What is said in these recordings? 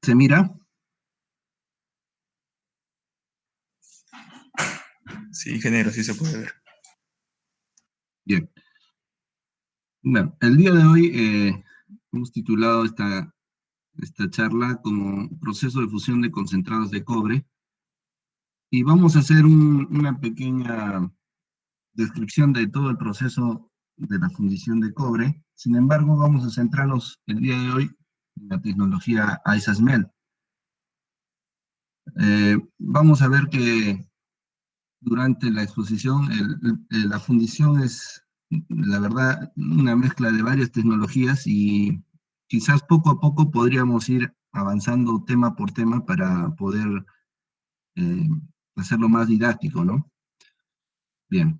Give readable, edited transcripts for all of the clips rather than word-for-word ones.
¿Se mira? Sí, ingeniero, sí se puede ver. Bien. Bueno, el día de hoy hemos titulado esta charla como Proceso de fusión de concentrados de cobre y vamos a hacer una pequeña descripción de todo el proceso de la fundición de cobre. Sin embargo, vamos a centrarnos el día de hoy en la tecnología ISASMEL. Vamos a ver que durante la exposición la fundición es, la verdad, una mezcla de varias tecnologías y quizás poco a poco podríamos ir avanzando tema por tema para poder eh, hacerlo más didáctico, ¿no? Bien.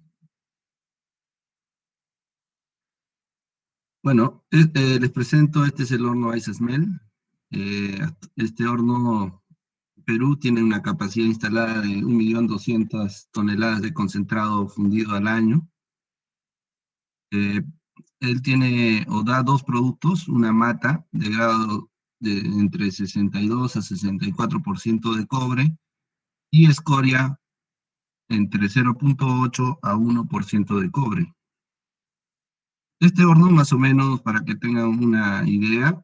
Bueno, les presento, este es el horno ISASMEL. Este horno, Perú, tiene una capacidad instalada de 1.200.000 toneladas de concentrado fundido al año. Eh, Él tiene o da dos productos, una mata de grado de entre 62 a 64% de cobre y escoria entre 0,8 a 1% de cobre. Este horno, más o menos, para que tengan una idea,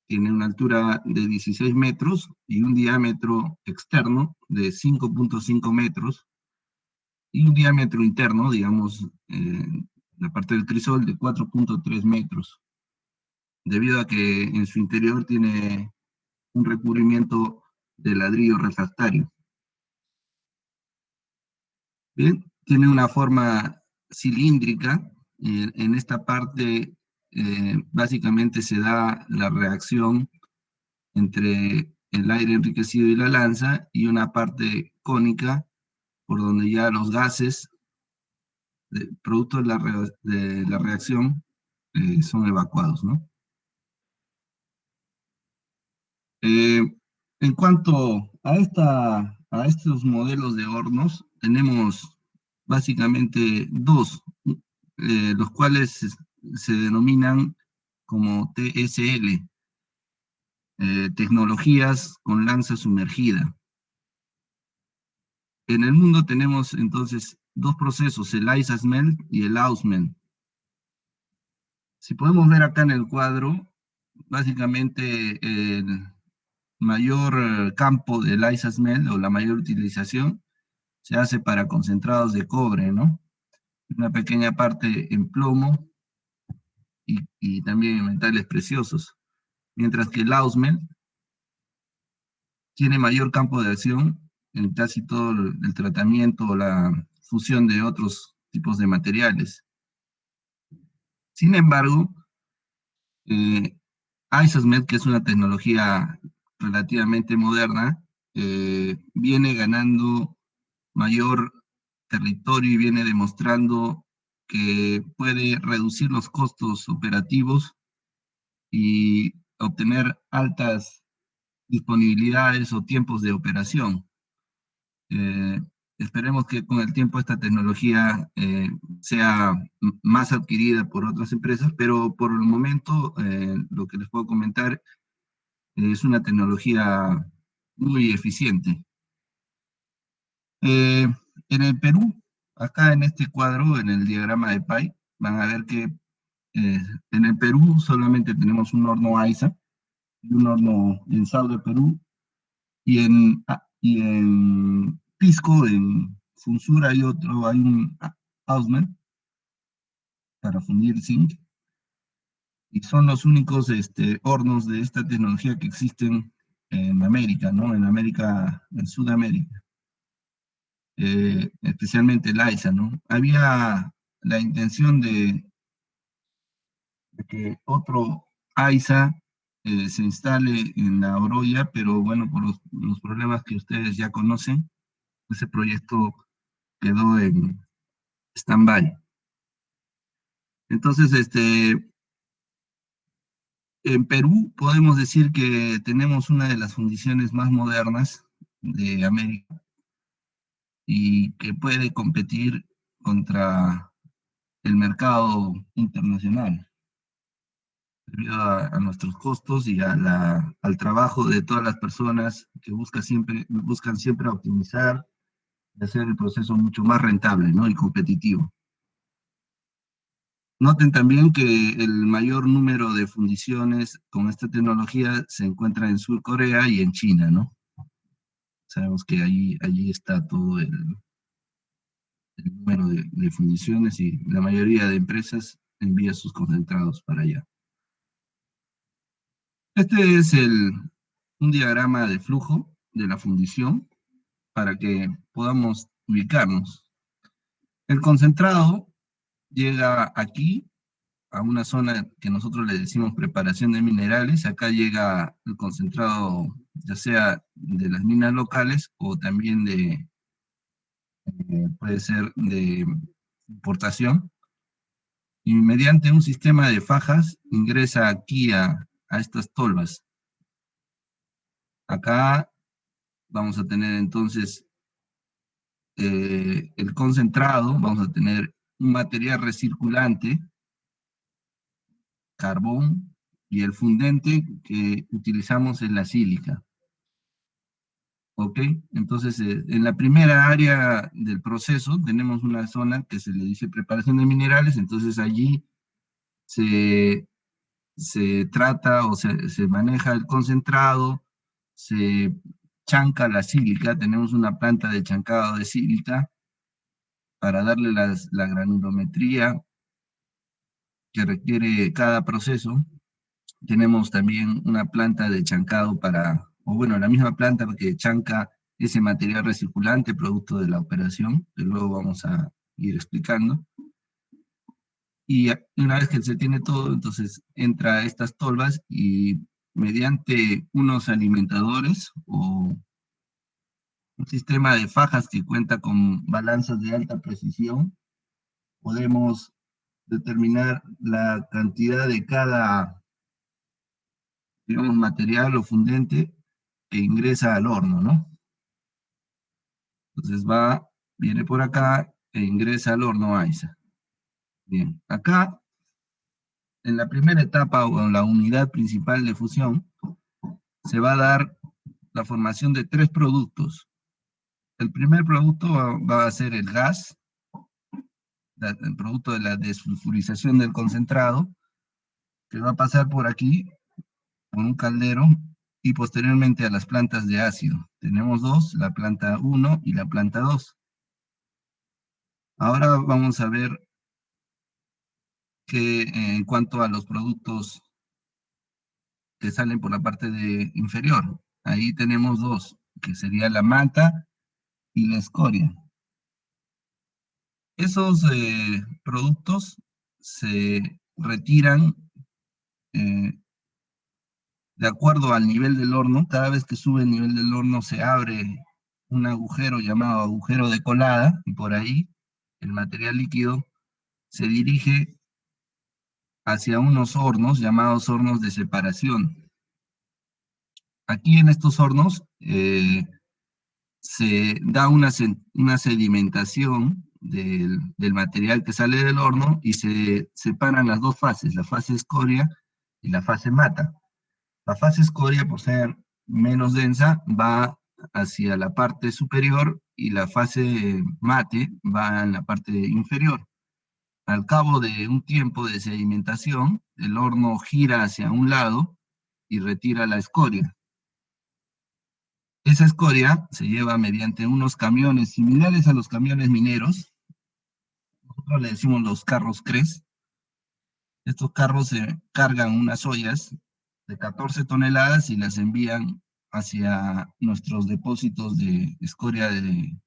tiene una altura de 16 metros y un diámetro externo de 5,5 metros y un diámetro interno, digamos, la parte del crisol de 4,3 metros, debido a que en su interior tiene un recubrimiento de ladrillo refractario. Bien, tiene una forma cilíndrica. En esta parte básicamente se da la reacción entre el aire enriquecido y la lanza y una parte cónica por donde ya los gases, producto de la reacción, son evacuados, ¿no? Eh, en cuanto a estos modelos de hornos, tenemos básicamente dos, los cuales se denominan como TSL, tecnologías con lanza sumergida. En el mundo tenemos entonces dos procesos, el ISASMEL y el AUSMEL. Si podemos ver acá en el cuadro, básicamente el mayor campo del ISASMEL o la mayor utilización se hace para concentrados de cobre, ¿no? Una pequeña parte en plomo y también en metales preciosos. Mientras que el AUSMEL tiene mayor campo de acción en casi todo el tratamiento o la fusión de otros tipos de materiales. Sin embargo, eh, ISASMEL, que es una tecnología relativamente moderna, viene ganando mayor territorio y viene demostrando que puede reducir los costos operativos y obtener altas disponibilidades o tiempos de operación. Eh, Esperemos que con el tiempo esta tecnología sea más adquirida por otras empresas, pero por el momento lo que les puedo comentar es una tecnología muy eficiente. Eh, en el Perú, acá en este cuadro, en el diagrama de Pi, van a ver que en el Perú solamente tenemos un horno AISA y un horno en Sal de Perú, y en Pisco, en Funsur, hay un Ausman para fundir zinc, y son los únicos hornos de esta tecnología que existen en América, ¿no? En Sudamérica, especialmente el AISA, ¿no? Había la intención de que otro AISA se instale en la Oroya, pero bueno, por los problemas que ustedes ya conocen, ese proyecto quedó en stand-by. Entonces, en Perú podemos decir que tenemos una de las fundiciones más modernas de América y que puede competir contra el mercado internacional. debido a nuestros costos y al trabajo de todas las personas que buscan siempre optimizar y hacer el proceso mucho más rentable, ¿no? Y competitivo. Noten también que el mayor número de fundiciones con esta tecnología se encuentra en Sur Corea y en China, ¿no? Sabemos que allí está todo el número de fundiciones y la mayoría de empresas envía sus concentrados para allá. Este es un diagrama de flujo de la fundición para que podamos ubicarnos. El concentrado llega aquí a una zona que nosotros le decimos preparación de minerales. Acá llega el concentrado, ya sea de las minas locales o también puede ser de importación. Y mediante un sistema de fajas ingresa aquí a estas tolvas. Acá vamos a tener entonces el concentrado, vamos a tener un material recirculante, carbón, y el fundente que utilizamos es la sílica. ¿Ok? Entonces, en la primera área del proceso tenemos una zona que se le dice preparación de minerales, entonces allí se, se trata o se maneja el concentrado, se chanca la sílica, tenemos una planta de chancado de sílica para darle la granulometría que requiere cada proceso. Tenemos también una planta de chancado o bueno, la misma planta que chanca ese material recirculante producto de la operación, que luego vamos a ir explicando. Y una vez que se tiene todo, entonces entra a estas tolvas y mediante unos alimentadores o un sistema de fajas que cuenta con balanzas de alta precisión, podemos determinar la cantidad de cada, digamos, material o fundente que ingresa al horno, ¿no? Entonces viene por acá e ingresa al horno AISA. Bien, acá en la primera etapa o en la unidad principal de fusión se va a dar la formación de 3 productos. El primer producto va a ser el gas, el producto de la dessulfurización del concentrado, que va a pasar por aquí, por un caldero, y posteriormente a las plantas de ácido. Tenemos dos, la planta 1 y la planta 2. Ahora vamos a ver que en cuanto a los productos que salen por la parte inferior, ahí tenemos dos, que sería la manta y la escoria. Esos productos se retiran eh, de acuerdo al nivel del horno. Cada vez que sube el nivel del horno se abre un agujero llamado agujero de colada, y por ahí el material líquido se dirige hacia unos hornos llamados hornos de separación. Aquí en estos hornos se da una sedimentación del material que sale del horno y se separan las dos fases, la fase escoria y la fase mata. La fase escoria, por ser menos densa, va hacia la parte superior y la fase mate va en la parte inferior. Al cabo de un tiempo de sedimentación, el horno gira hacia un lado y retira la escoria. Esa escoria se lleva mediante unos camiones similares a los camiones mineros. Nosotros le decimos los carros CRES. Estos carros se cargan unas ollas de 14 toneladas y las envían hacia nuestros depósitos de escoria de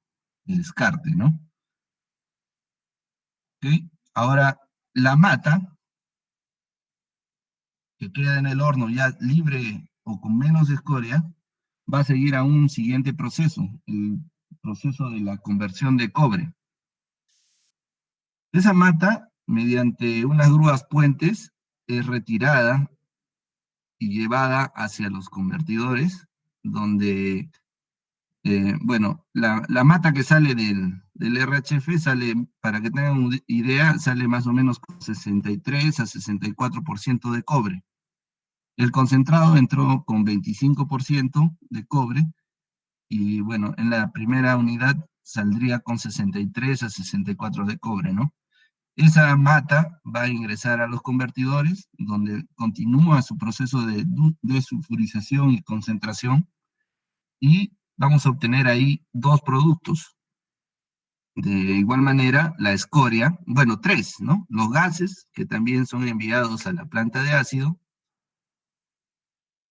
descarte, ¿no? ¿Okay? Ahora, la mata, que queda en el horno ya libre o con menos escoria, va a seguir a un siguiente proceso, el proceso de la conversión de cobre. Esa mata, mediante unas grúas puentes, es retirada y llevada hacia los convertidores, donde, bueno, la mata que sale del RHF sale, para que tengan una idea, sale más o menos con 63 a 64% de cobre. El concentrado entró con 25% de cobre y bueno, en la primera unidad saldría con 63 a 64 de cobre, ¿no? Esa mata va a ingresar a los convertidores, donde continúa su proceso de desulfurización y concentración, y vamos a obtener ahí dos productos. De igual manera, la escoria, bueno, tres, ¿no? Los gases, que también son enviados a la planta de ácido,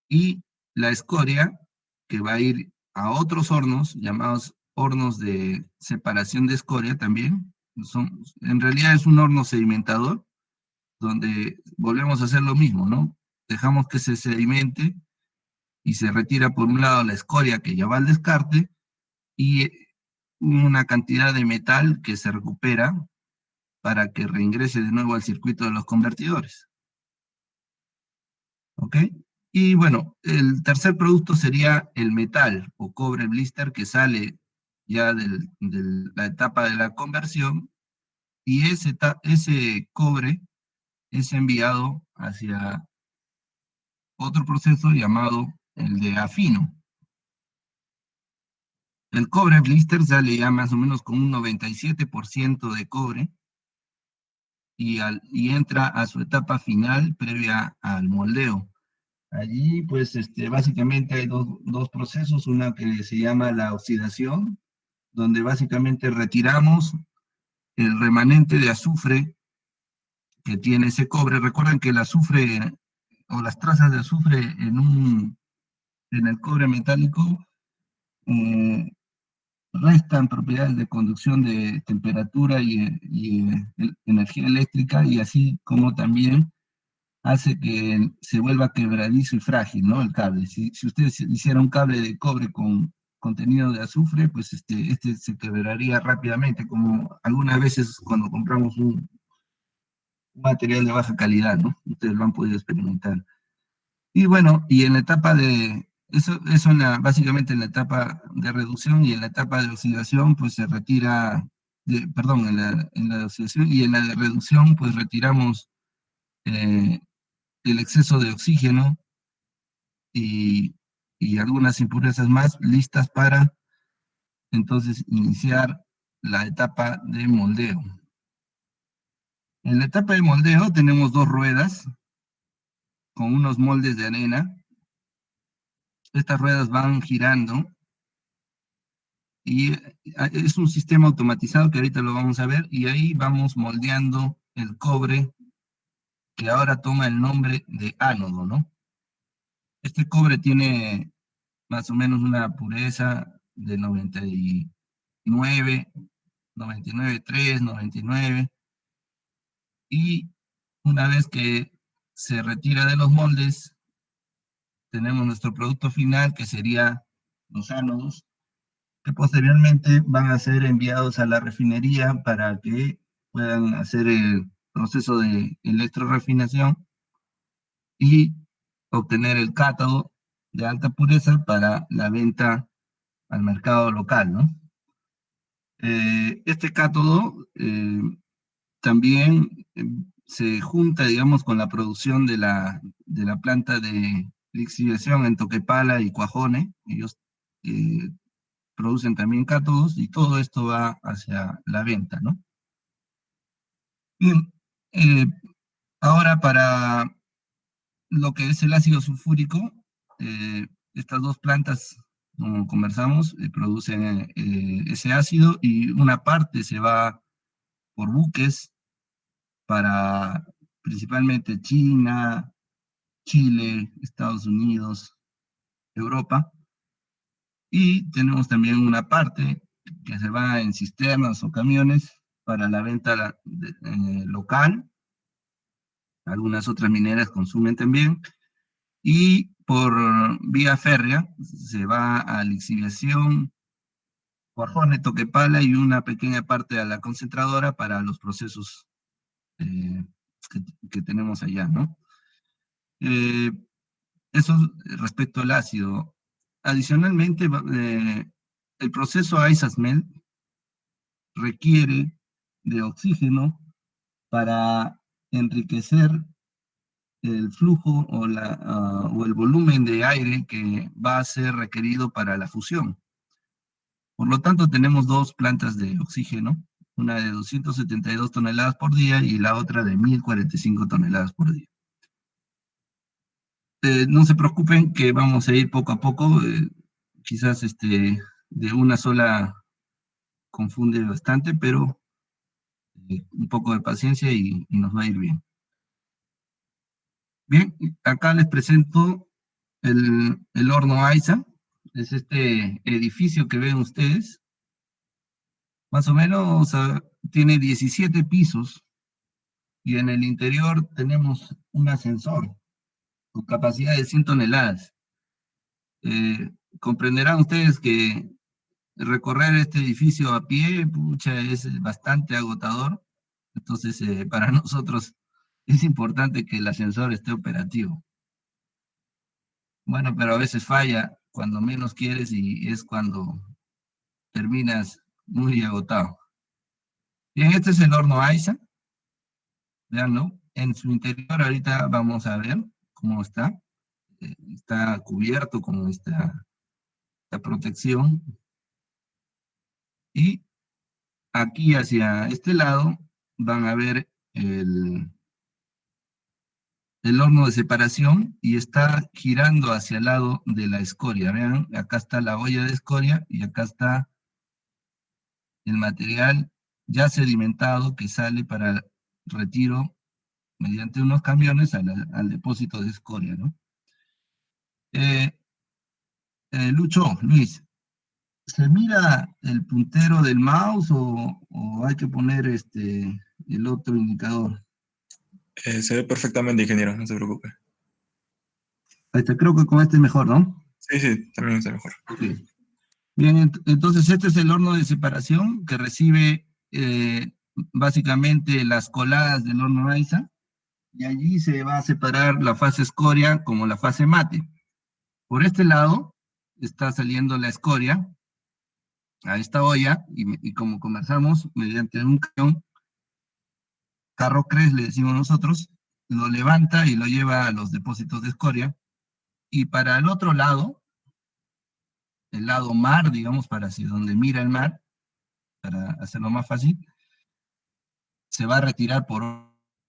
y la escoria, que va a ir a otros hornos, llamados hornos de separación de escoria también. En realidad es un horno sedimentador, donde volvemos a hacer lo mismo, ¿no? Dejamos que se sedimente y se retira por un lado la escoria que ya va al descarte y una cantidad de metal que se recupera para que reingrese de nuevo al circuito de los convertidores. ¿Ok? Y bueno, el tercer producto sería el metal o cobre blister que sale ya de la etapa de la conversión, y ese cobre es enviado hacia otro proceso llamado el de afino. El cobre blister sale ya más o menos con un 97% de cobre y entra a su etapa final previa al moldeo. Allí, pues, básicamente hay dos procesos, una que se llama la oxidación, donde básicamente retiramos el remanente de azufre que tiene ese cobre. Recuerden que el azufre o las trazas de azufre en el cobre metálico eh, restan propiedades de conducción de temperatura y energía eléctrica, y así como también hace que se vuelva quebradizo y frágil, ¿no? El cable. Si ustedes hiciera un cable de cobre con contenido de azufre, pues este se quebraría rápidamente, como algunas veces cuando compramos un material de baja calidad, ¿no? Ustedes lo han podido experimentar. Y bueno, y en la etapa de, eso básicamente en la etapa de reducción, y en la etapa de oxidación, pues se retira, perdón, en la oxidación y en la de reducción, pues retiramos eh, el exceso de oxígeno y, y algunas impurezas más, listas para entonces iniciar la etapa de moldeo. En la etapa de moldeo tenemos dos ruedas con unos moldes de arena. Estas ruedas van girando y es un sistema automatizado que ahorita lo vamos a ver, y ahí vamos moldeando el cobre que ahora toma el nombre de ánodo, ¿no? Este cobre tiene más o menos una pureza de 99, 99,3, 99, y una vez que se retira de los moldes, tenemos nuestro producto final, que sería los ánodos, que posteriormente van a ser enviados a la refinería para que puedan hacer el proceso de electrorefinación y obtener el cátodo de alta pureza para la venta al mercado local, ¿no? Este cátodo también se junta, digamos, con la producción de la planta de lixiviación en Toquepala y Cuajone. Ellos eh, producen también cátodos, y todo esto va hacia la venta, ¿no? Bien, eh, ahora para lo que es el ácido sulfúrico, estas dos plantas, como conversamos, producen ese ácido, y una parte se va por buques para principalmente China, Chile, Estados Unidos, Europa, y tenemos también una parte que se va en cisternas o camiones para la venta local. Algunas otras mineras consumen también, y por vía férrea se va a lixiviación, Cuajone, Toquepala, y una pequeña parte a la concentradora para los procesos eh, que tenemos allá, ¿no? Eh, Eso respecto al ácido. Adicionalmente, el proceso Iceasmelt requiere de oxígeno para enriquecer el flujo o el volumen de aire que va a ser requerido para la fusión. Por lo tanto, tenemos dos plantas de oxígeno, una de 272 toneladas por día y la otra de 1045 toneladas por día. No se preocupen que vamos a ir poco a poco, quizás de una sola confunde bastante, pero un poco de paciencia y nos va a ir bien. Bien, acá les presento el horno AISA, es este edificio que ven ustedes, más o menos tiene 17 pisos y en el interior tenemos un ascensor con capacidad de 100 toneladas. Comprenderán ustedes que recorrer este edificio a pie, pucha, es bastante agotador. Entonces, para nosotros es importante que el ascensor esté operativo. Bueno, pero a veces falla cuando menos quieres y es cuando terminas muy agotado. Bien, este es el horno AISA, veanlo. En su interior ahorita vamos a ver cómo está. Está cubierto con esta protección. Y aquí hacia este lado van a ver el horno de separación y está girando hacia el lado de la escoria. Vean, acá está la olla de escoria y acá está el material ya sedimentado que sale para retiro mediante unos camiones al depósito de escoria, ¿no? Eh, Luis, ¿se mira el puntero del mouse o hay que poner el otro indicador? Se ve perfectamente, ingeniero, no se preocupe. Ahí está, creo que con este es mejor, ¿no? Sí, sí, también está mejor. Ok. Bien, entonces este es el horno de separación que recibe básicamente las coladas del horno AISA y allí se va a separar la fase escoria como la fase mate. Por este lado está saliendo la escoria a esta olla y como conversamos, mediante un camión, carro Cres le decimos nosotros, lo levanta y lo lleva a los depósitos de escoria. Y para el otro lado, el lado mar, digamos, para hacia donde mira el mar, para hacerlo más fácil, se va a retirar por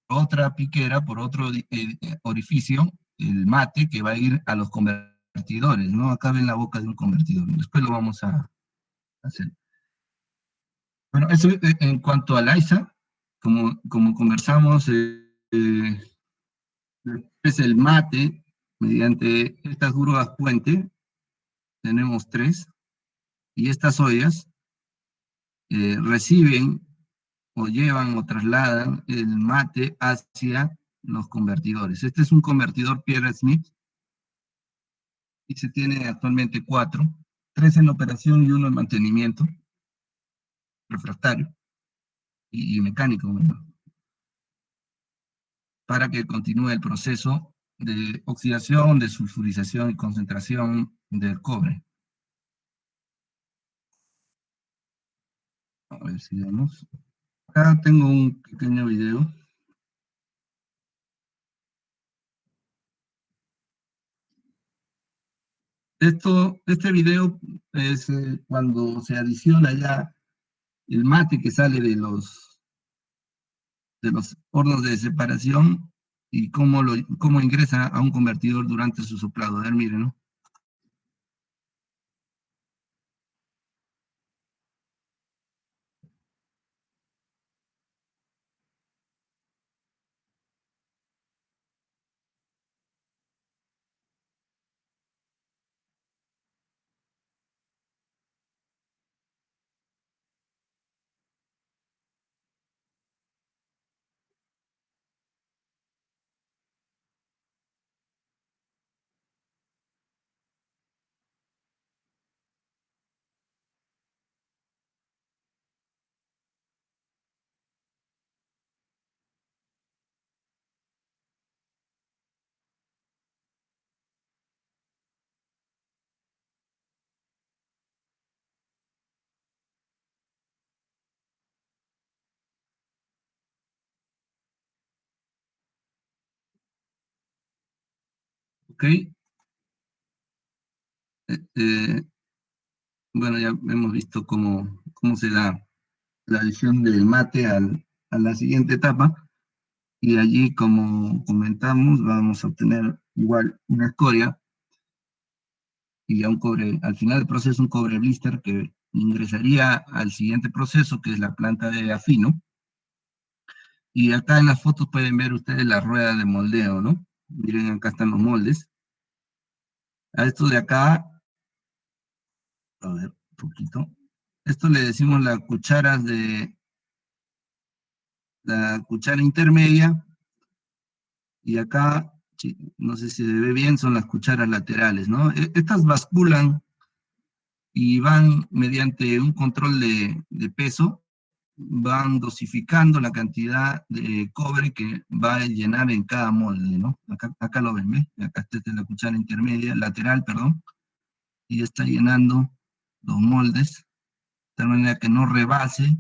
otra piquera, por otro orificio, el mate que va a ir a los convertidores, ¿no? Acá ven la boca de un convertidor. Después lo vamos a hacer. Bueno, eso en cuanto al AISA, como conversamos, es el mate, mediante estas grúas puente, tenemos tres, y estas ollas reciben o llevan o trasladan el mate hacia los convertidores. Este es un convertidor Pierre Smith y se tiene actualmente cuatro, tres en operación y uno en mantenimiento, refractario y mecánico, ¿no? Para que continúe el proceso de oxidación, de sulfurización y concentración del cobre. A ver si vemos. Acá tengo un pequeño video. Este video es cuando se adiciona ya el mate que sale de los hornos de separación y cómo ingresa a un convertidor durante su soplado. A ver, miren, ¿no? ¿Ok? Eh, bueno, ya hemos visto cómo se da la adición del mate a la siguiente etapa, y allí, como comentamos, vamos a obtener igual una escoria y a un cobre, al final del proceso, un cobre blister que ingresaría al siguiente proceso, que es la planta de afino. Y acá en las fotos pueden ver ustedes la rueda de moldeo, ¿no? Miren, acá están los moldes. A esto de acá, a ver, un poquito. Esto le decimos la cuchara intermedia, y acá, no sé si se ve bien, son las cucharas laterales, ¿no? Estas basculan y van mediante un control de peso, van dosificando la cantidad de cobre que va a llenar en cada molde, ¿no? Acá lo ven, ¿ves? Acá está la cuchara intermedia, lateral, perdón, y está llenando los moldes, de tal manera que no rebase,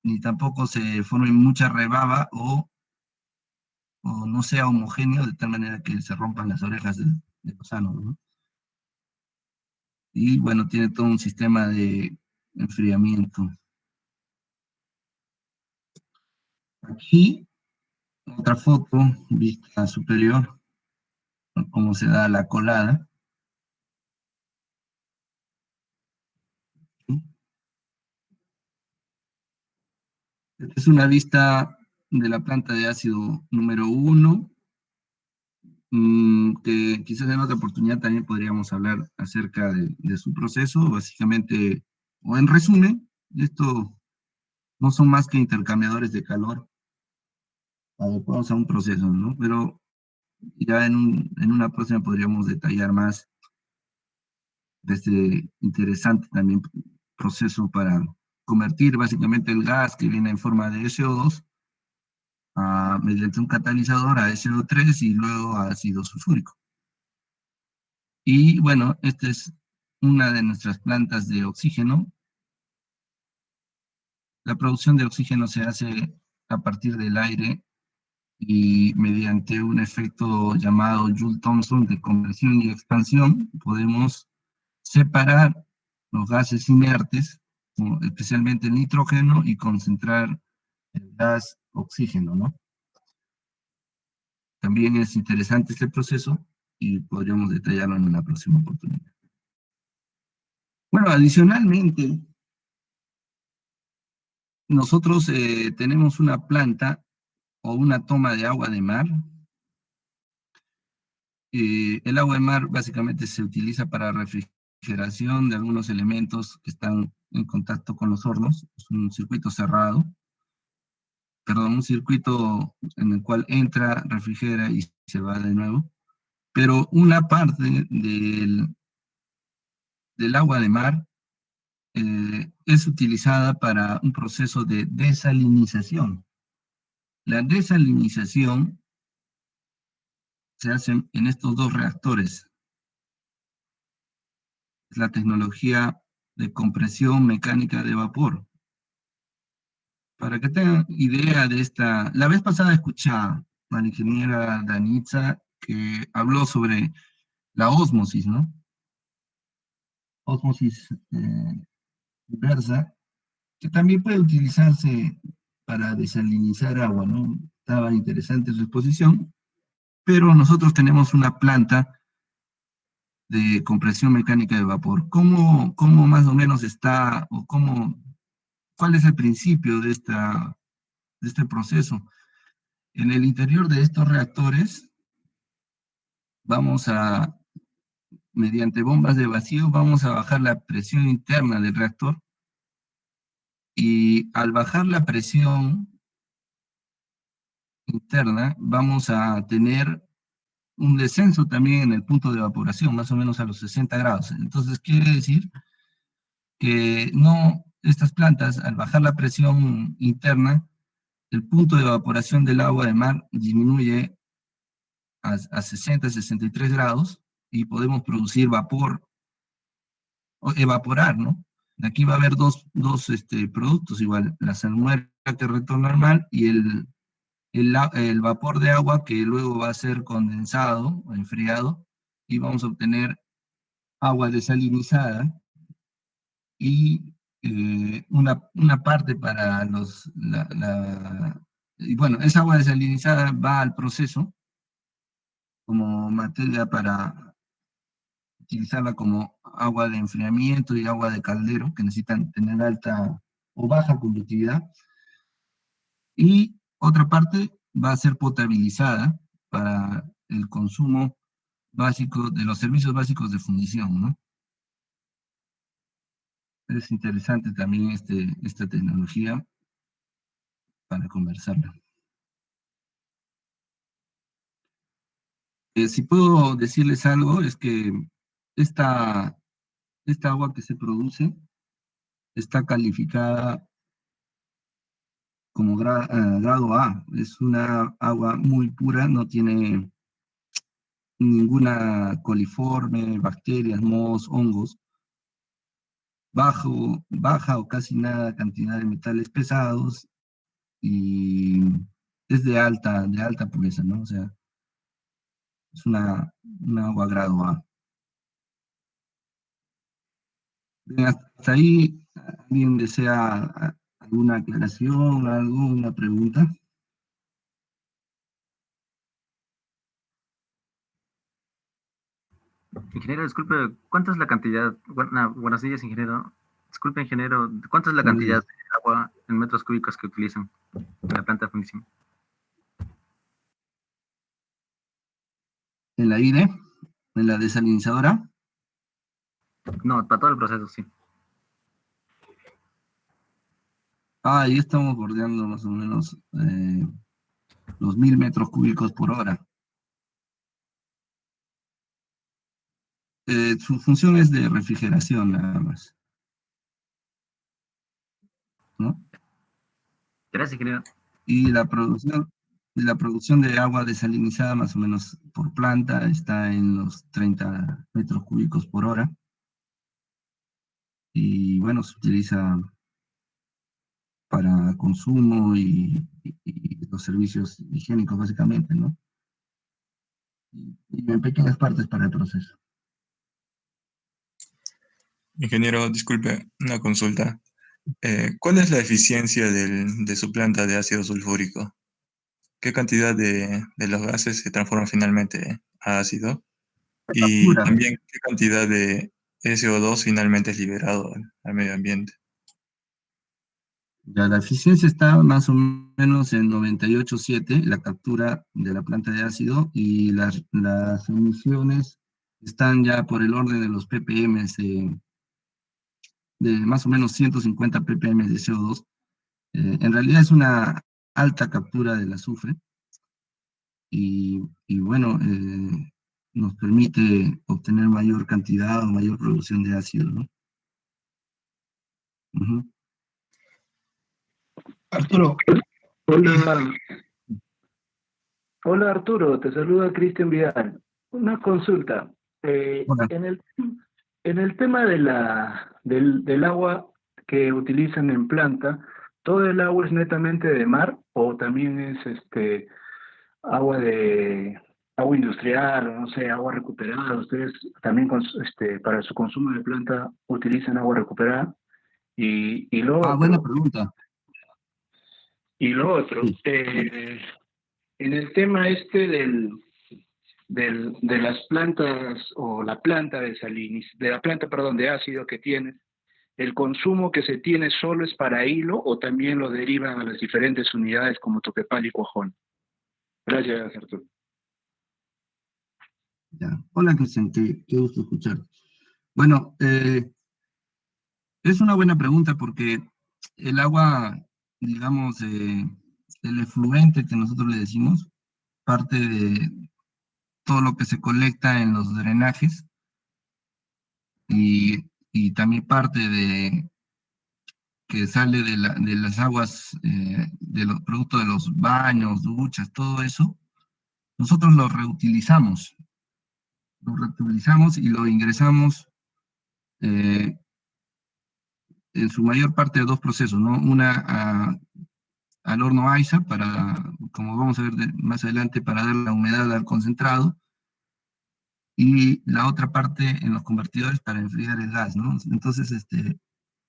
ni tampoco se forme mucha rebaba o no sea homogéneo, de tal manera que se rompan las orejas de los sanos, ¿no? Y bueno, tiene todo un sistema de enfriamiento. Aquí, otra foto, vista superior, cómo se da la colada. Esta es una vista de la planta de ácido número 1, que quizás en otra oportunidad también podríamos hablar acerca de su proceso. Básicamente, o en resumen, esto no son más que intercambiadores de calor adecuados a un proceso, ¿no? Pero ya en una próxima podríamos detallar más de este interesante también proceso para convertir básicamente el gas que viene en forma de SO2 mediante un catalizador a SO3 y luego a ácido sulfúrico. Y bueno, esta es una de nuestras plantas de oxígeno. La producción de oxígeno se hace a partir del aire y mediante un efecto llamado Joule-Thomson de conversión y expansión podemos separar los gases inertes, especialmente el nitrógeno, y concentrar el gas oxígeno, ¿no? También es interesante este proceso y podríamos detallarlo en una próxima oportunidad. Bueno, adicionalmente, nosotros tenemos una planta o una toma de agua de mar. El agua de mar básicamente se utiliza para refrigeración de algunos elementos que están en contacto con los hornos. Es un circuito cerrado, perdón, un circuito en el cual entra, refrigera y se va de nuevo. Pero una parte del agua de mar es utilizada para un proceso de desalinización. La desalinización se hace en estos dos reactores. Es la tecnología de compresión mecánica de vapor. Para que tengan idea de esta, la vez pasada escuché a la ingeniera Danitza que habló sobre la ósmosis, ¿no? Ósmosis inversa, que también puede utilizarse para desalinizar agua, ¿no? Estaba interesante su exposición, pero nosotros tenemos una planta de compresión mecánica de vapor. ¿Cómo más o menos está, o cuál es el principio de este proceso? En el interior de estos reactores vamos a, mediante bombas de vacío, vamos a bajar la presión interna del reactor, y al bajar la presión interna vamos a tener un descenso también en el punto de evaporación, más o menos a los 60 grados. Entonces quiere decir que no, estas plantas, al bajar la presión interna, el punto de evaporación del agua de mar disminuye a 60, 63 grados, y podemos producir vapor, o evaporar, ¿no? Aquí va a haber dos productos igual, la salmuera que retorna al mar y el vapor de agua que luego va a ser condensado o enfriado y vamos a obtener agua desalinizada y una parte para y bueno, esa agua desalinizada va al proceso como materia para utilizarla como agua de enfriamiento y agua de caldero, que necesitan tener alta o baja conductividad, y otra parte va a ser potabilizada para el consumo básico de los servicios básicos de fundición, ¿no? Es interesante también esta tecnología para conversarla. Si puedo decirles algo, es que esta, esta agua que se produce está calificada como grado A. Es una agua muy pura, no tiene ninguna coliforme, bacterias, mohos, hongos, baja o casi nada cantidad de metales pesados y es de alta pureza, ¿no? O sea, es una agua grado A. Bien, hasta ahí, ¿alguien desea alguna aclaración, alguna pregunta? Ingeniero, disculpe, ¿cuánto es la cantidad? Buenos días, ingeniero. Disculpe, ingeniero, ¿cuánto es la Buenos cantidad días. de agua en metros cúbicos que utilizan en la planta de fundición? ¿En la IDE? ¿En la desalinizadora? No, para todo el proceso, sí. Ahí estamos bordeando más o menos los 1000 metros cúbicos por hora. Su función es de refrigeración nada más, ¿no? Gracias, ingeniero. Y la producción de agua desalinizada más o menos por planta está en los 30 metros cúbicos por hora. Y bueno, se utiliza para consumo y los servicios higiénicos básicamente, ¿no? Y en pequeñas partes para el proceso. Ingeniero, disculpe, una consulta. ¿Cuál es la eficiencia de su planta de ácido sulfúrico? ¿Qué cantidad de los gases se transforman finalmente a ácido? Y Captura. también, ¿qué cantidad de SO2 finalmente es liberado al medio ambiente? Ya, la eficiencia está más o menos en 98,7, la captura de la planta de ácido, y las emisiones están ya por el orden de los ppm, de más o menos 150 ppm de CO2. En realidad es una alta captura del azufre y bueno, nos permite obtener mayor cantidad o mayor producción de ácido, ¿no? Ujú. Arturo, hola, hola Arturo, te saluda Cristian Vidal. Una consulta. Hola. En el tema del agua que utilizan en planta, ¿todo el agua es netamente de mar o también es agua agua industrial, o no sé, agua recuperada? ¿Ustedes también para su consumo de planta utilizan agua recuperada? Y lo Buena otro, pregunta. y lo otro, Sí. en el tema de las plantas o la planta de la planta, perdón, de ácido que tienes, ¿el consumo que se tiene solo es para hilo o también lo derivan a las diferentes unidades como Toquepal y Cuajón? Gracias, Arturo. Ya. Hola, Cristian, qué gusto escuchar. Bueno, es una buena pregunta porque el agua, digamos, el efluente que nosotros le decimos, parte de todo lo que se colecta en los drenajes y también parte de que sale de las aguas, de los productos de los baños, duchas, todo eso, nosotros lo reutilizamos y lo ingresamos eh, en su mayor parte de dos procesos, ¿no? Una al horno AISA para como vamos a ver más adelante, para dar la humedad al concentrado, y la otra parte en los convertidores para enfriar el gas, ¿no? Entonces,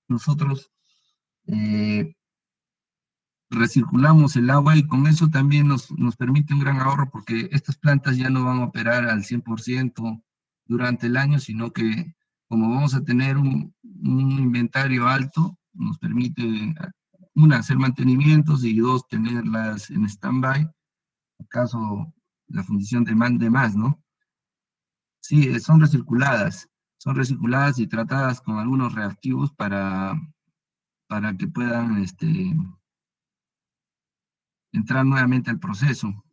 nosotros recirculamos el agua y con eso también nos permite un gran ahorro, porque estas plantas ya no van a operar al 100% durante el año, sino que como vamos a tener un inventario alto, nos permite, una, hacer mantenimientos, y dos, tenerlas en stand-by, acaso la fundición demande más, ¿no? Sí, son recirculadas y tratadas con algunos reactivos para que puedan entrar nuevamente al proceso.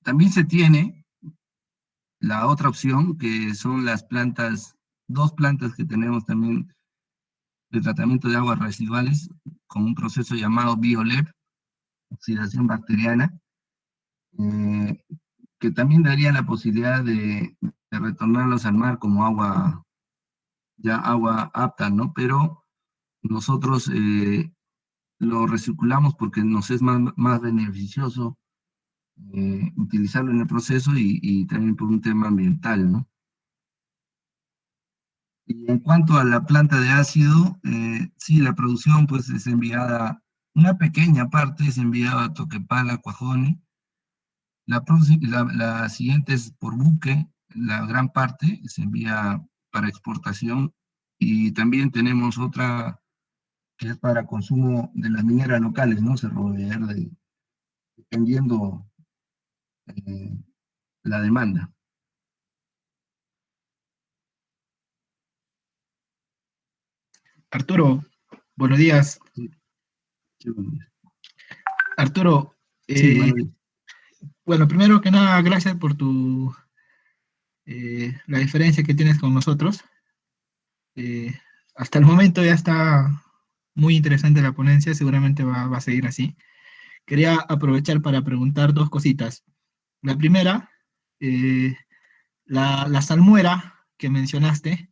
También se tiene la otra opción, que son las plantas, dos plantas que tenemos también de tratamiento de aguas residuales, con un proceso llamado BioLeb, oxidación bacteriana, eh, que también daría la posibilidad de retornarlos al mar como agua, ya agua apta, ¿no? Pero nosotros lo recirculamos porque nos es más beneficioso utilizarlo en el proceso, y también por un tema ambiental, ¿no? Y en cuanto a la planta de ácido, sí, la producción pues es enviada, una pequeña parte es enviada a Toquepala, Cuajone, la siguiente es por buque, la gran parte se envía para exportación, y también tenemos otra que es para consumo de las mineras locales, ¿no? Cerro Verde, dependiendo eh, la demanda. Arturo, buenos días. Sí, sí, bueno, Arturo, sí, eh, bueno, primero que nada, gracias por la diferencia que tienes con nosotros. Eh, Hasta el momento ya está muy interesante la ponencia, seguramente va a seguir así. Quería aprovechar para preguntar dos cositas. La primera, eh, la salmuera que mencionaste,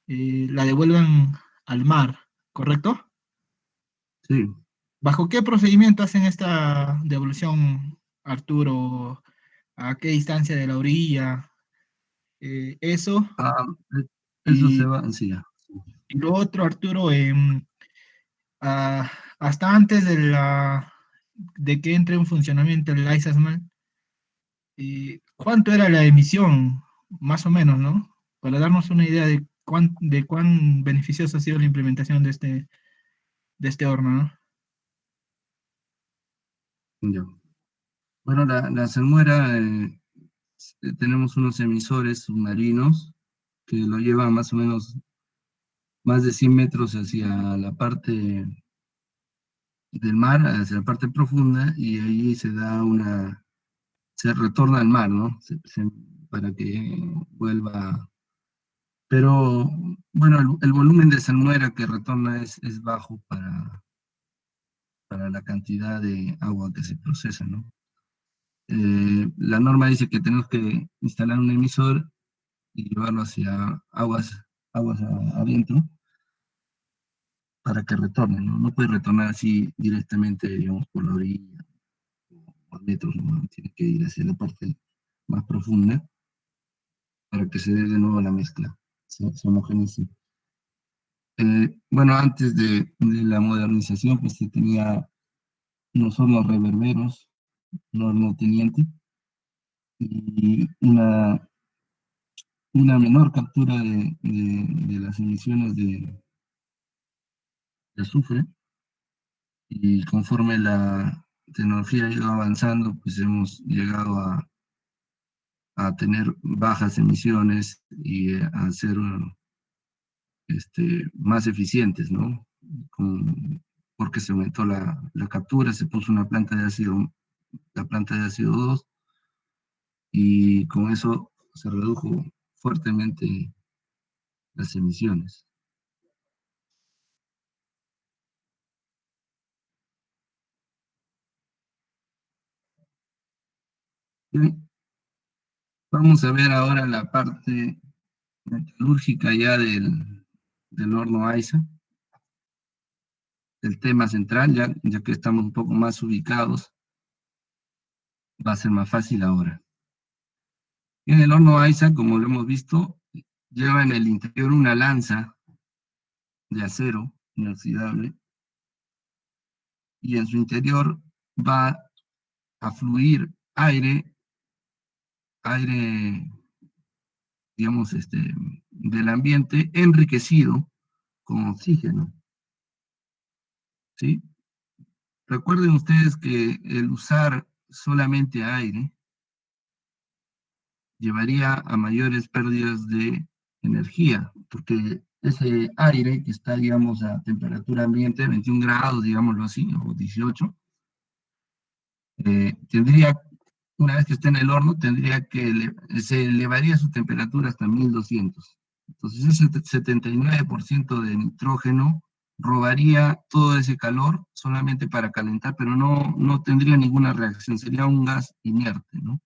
la devuelven al mar, ¿correcto? sí. ¿Bajo qué procedimiento hacen esta devolución, Arturo? ¿A qué distancia de la orilla? Eso. Ah, eso se Y, va, sí, ya. y lo otro, Arturo, hasta antes de que entre en funcionamiento el ISASMAN, ¿cuánto era la emisión? Más o menos, ¿no? Para darnos una idea de cuán beneficiosa ha sido la implementación de este horno, ¿no? Ya. Bueno, la salmuera, tenemos unos emisores submarinos que lo llevan más o menos más de 100 metros hacia la parte del mar, hacia la parte profunda, y ahí se retorna al mar, ¿no? Para que vuelva. Pero, bueno, el volumen de salmuera que retorna es bajo para la cantidad de agua que se procesa, ¿no? La norma dice que tenemos que instalar un emisor y llevarlo hacia aguas adentro para que retorne, ¿no? No puede retornar así directamente, digamos, por la orilla o a metros, ¿no? Tiene que ir hacia la parte más profunda para que se dé de nuevo la mezcla, se homogeneice. Bueno, antes de la modernización, pues se tenía unos hornos reverberos, un horno teniente, y una menor captura de las emisiones de azufre, y conforme la tecnología ha ido avanzando, pues hemos llegado a tener bajas emisiones y a ser más eficientes, ¿no? Porque se aumentó la captura, se puso una planta de ácido, la planta de ácido 2, y con eso se redujo fuertemente las emisiones. Bien, vamos a ver ahora la parte metalúrgica ya del horno AISA, el tema central, ya que estamos un poco más ubicados va a ser más fácil ahora. En el horno Isaac, como lo hemos visto, lleva en el interior una lanza de acero inoxidable y en su interior va a fluir aire, digamos, del ambiente enriquecido con oxígeno, ¿sí? Recuerden ustedes que el usar solamente aire llevaría a mayores pérdidas de energía, porque ese aire que está, digamos, a temperatura ambiente, 21 grados, digámoslo así, o 18, tendría, una vez que esté en el horno, se elevaría su temperatura hasta 1200. Entonces ese 79% de nitrógeno robaría todo ese calor solamente para calentar, pero no tendría ninguna reacción, sería un gas inerte, ¿no?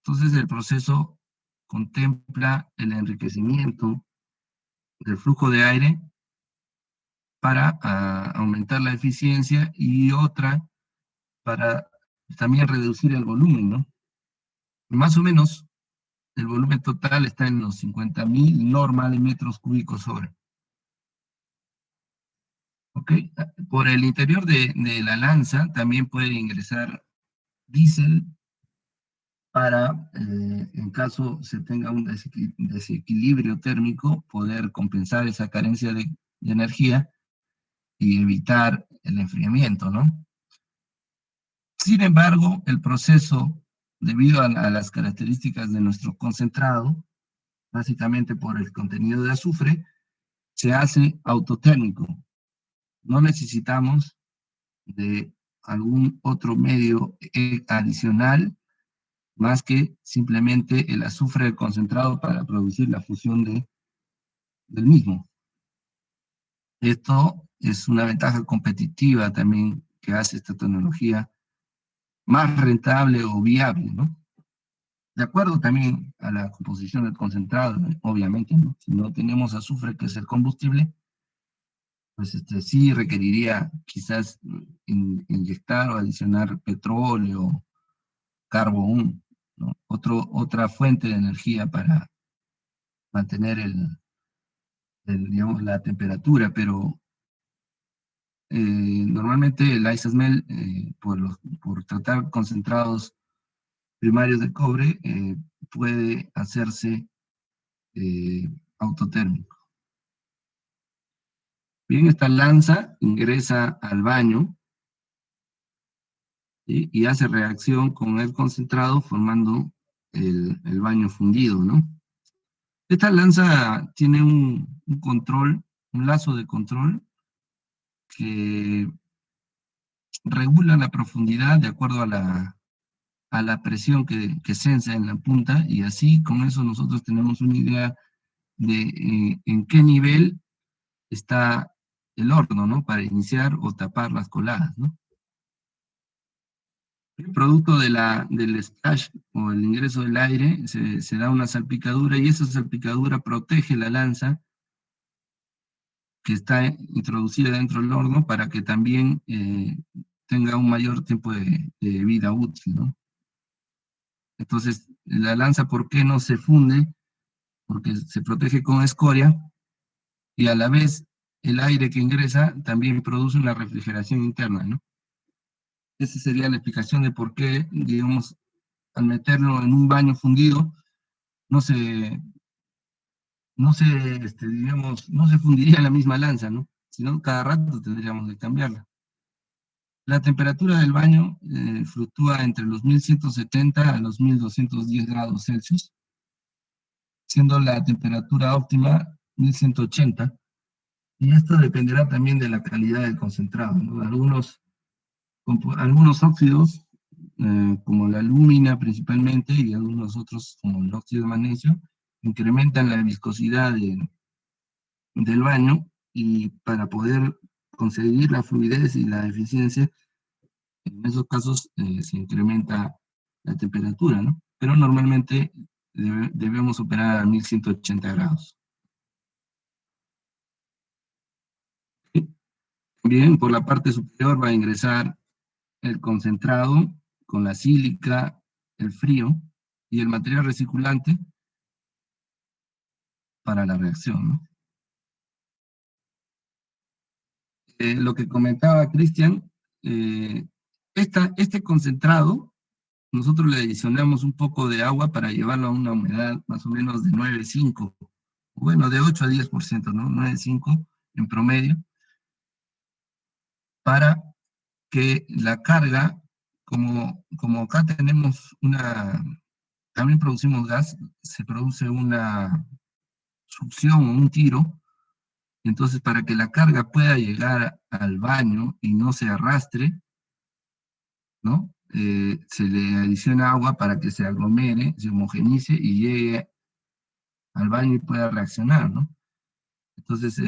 Entonces el proceso contempla el enriquecimiento del flujo de aire para aumentar la eficiencia y otra para también reducir el volumen, ¿no? Más o menos el volumen total está en los 50.000 normales metros cúbicos hora. ¿Ok? Por el interior de la lanza también puede ingresar diésel para, en caso se tenga un desequilibrio térmico, poder compensar esa carencia de energía y evitar el enfriamiento, ¿no? Sin embargo, el proceso, debido a las características de nuestro concentrado, básicamente por el contenido de azufre, se hace autotérmico. No necesitamos de algún otro medio adicional más que simplemente el azufre concentrado para producir la fusión del mismo. Esto es una ventaja competitiva también que hace esta tecnología más rentable o viable, ¿no? De acuerdo también a la composición del concentrado, obviamente, ¿no? Si no tenemos azufre, que es el combustible, pues sí requeriría quizás inyectar o adicionar petróleo, carbón, ¿no? Otra fuente de energía para mantener digamos, la temperatura, pero normalmente el ISASMEL, por tratar concentrados primarios de cobre, puede hacerse autotérmico. Bien, esta lanza ingresa al baño, ¿sí? Y hace reacción con el concentrado formando el baño fundido, ¿no? Esta lanza tiene un control, un lazo de control que regula la profundidad de acuerdo a la presión que sensa en la punta, y así con eso nosotros tenemos una idea de en qué nivel está el horno, ¿no? Para iniciar o tapar las coladas, ¿no? Producto del splash o el ingreso del aire, se da una salpicadura y esa salpicadura protege la lanza que está introducida dentro del horno para que también tenga un mayor tiempo de vida útil, ¿no? Entonces, la lanza, ¿por qué no se funde? Porque se protege con escoria y a la vez el aire que ingresa también produce una refrigeración interna, ¿no? Esa sería la explicación de por qué, digamos, al meterlo en un baño fundido, no se, digamos, no se fundiría la misma lanza, ¿no? Sino cada rato tendríamos que cambiarla. La temperatura del baño fluctúa entre los 1170 a los 1210 grados Celsius, siendo la temperatura óptima 1180, y esto dependerá también de la calidad del concentrado, ¿no? Algunos óxidos, como la alúmina principalmente, y algunos otros, como el óxido de magnesio, incrementan la viscosidad del baño, y para poder conseguir la fluidez y la eficiencia, en esos casos se incrementa la temperatura, ¿no? Pero normalmente debemos operar a 1180 grados. Bien, por la parte superior va a ingresar el concentrado con la sílica, el frío y el material recirculante para la reacción, ¿no? Lo que comentaba Cristian, este concentrado, nosotros le adicionamos un poco de agua para llevarlo a una humedad más o menos de 9,5, bueno, de 8 a 10%, ¿no? 9,5 en promedio, para que la carga, como acá tenemos también producimos gas, se produce una succión o un tiro, entonces para que la carga pueda llegar al baño y no se arrastre, ¿no? Se le adiciona agua para que se aglomere, se homogenice y llegue al baño y pueda reaccionar, ¿no? Entonces,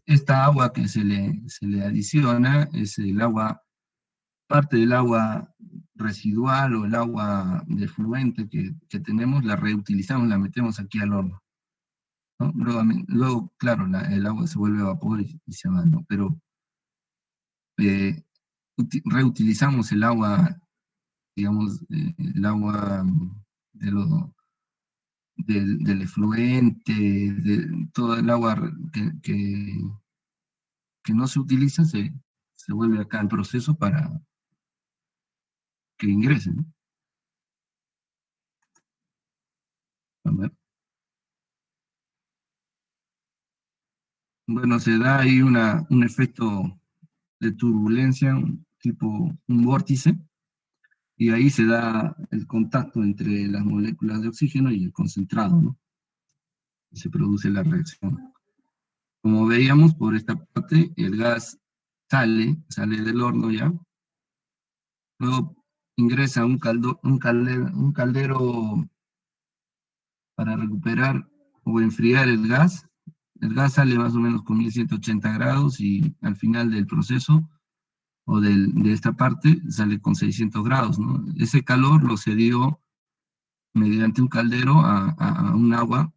esta agua que se le adiciona es el agua, parte del agua residual o el agua de fluente que tenemos, la reutilizamos, la metemos aquí al horno, ¿no? Luego claro, el agua se vuelve vapor y se va, ¿no? Pero eh, reutilizamos el agua, digamos, el agua del efluente, de todo el agua que no se utiliza, se vuelve acá en proceso para que ingresen, ¿no? A ver. Bueno, se da ahí un efecto de turbulencia, tipo un vórtice, y ahí se da el contacto entre las moléculas de oxígeno y el concentrado, ¿no? Y se produce la reacción. Como veíamos por esta parte, el gas sale del horno ya, luego ingresa un caldero para recuperar o enfriar el gas. El gas sale más o menos con 1180 grados y al final del proceso o de esta parte sale con 600 grados, ¿no? Ese calor lo cedió mediante un caldero a un agua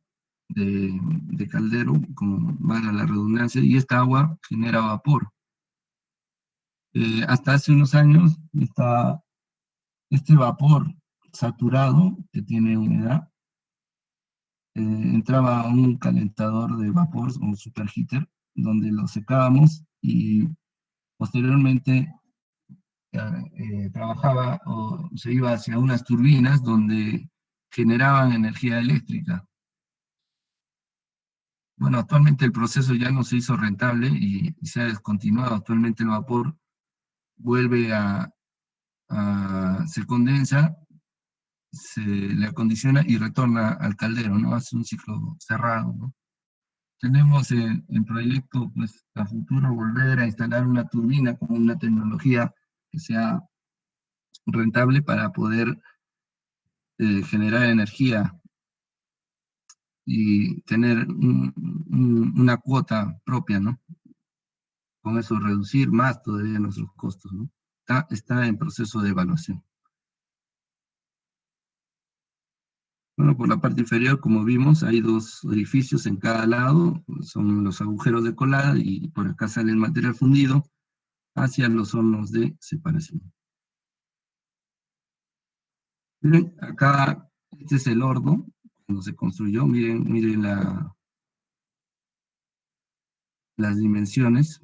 de caldero, como valga la redundancia, y esta agua genera vapor. Hasta hace unos años, este vapor saturado, que tiene humedad, entraba a un calentador de vapor, un superheater, donde lo secábamos y posteriormente trabajaba o se iba hacia unas turbinas donde generaban energía eléctrica. Bueno, actualmente el proceso ya no se hizo rentable y se ha descontinuado. Actualmente el vapor vuelve se condensa, se le acondiciona y retorna al caldero, ¿no? Hace un ciclo cerrado, ¿no? Tenemos en proyecto, pues, a futuro volver a instalar una turbina con una tecnología que sea rentable para poder generar energía y tener una cuota propia, ¿no? Con eso reducir más todavía nuestros costos, ¿no? Está en proceso de evaluación. Bueno, por la parte inferior, como vimos, hay dos orificios en cada lado, son los agujeros de colada y por acá sale el material fundido hacia los hornos de separación. Miren, acá, este es el horno, cuando se construyó, miren las dimensiones,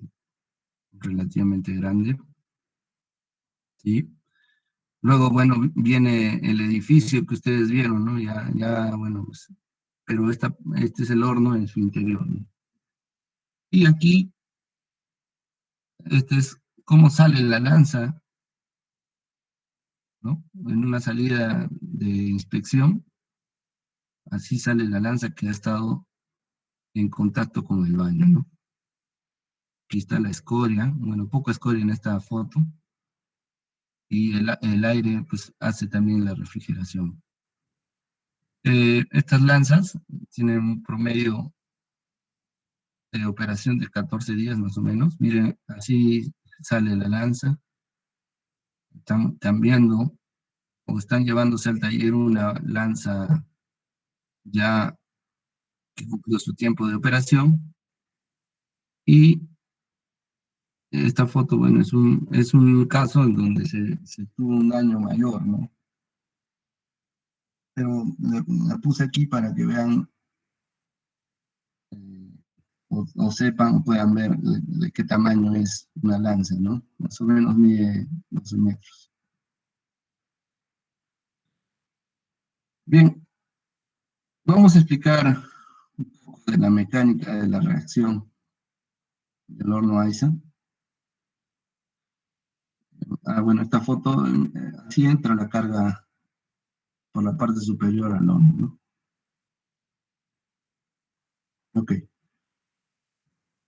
relativamente grande, ¿sí? Luego, bueno, viene el edificio que ustedes vieron, ¿no? Bueno, pues, pero este es el horno en su interior, ¿no? Y aquí, este es cómo sale la lanza, ¿no? En una salida de inspección, así sale la lanza que ha estado en contacto con el baño, ¿no? Aquí está la escoria, bueno, poca escoria en esta foto, y el aire, pues, hace también la refrigeración. Estas lanzas tienen un promedio de operación de 14 días más o menos. Miren, así sale la lanza. Están cambiando o están llevándose al taller una lanza ya que cumplió su tiempo de operación y esta foto, bueno, es un caso en donde se tuvo un daño mayor, ¿no? Pero la puse aquí para que vean eh, o sepan o puedan ver de qué tamaño es una lanza, ¿no? Más o menos mide 12 metros. Bien, vamos a explicar un poco de la mecánica de la reacción del horno Aizen. Bueno, esta foto, así entra la carga por la parte superior al horno, ¿no? Ok.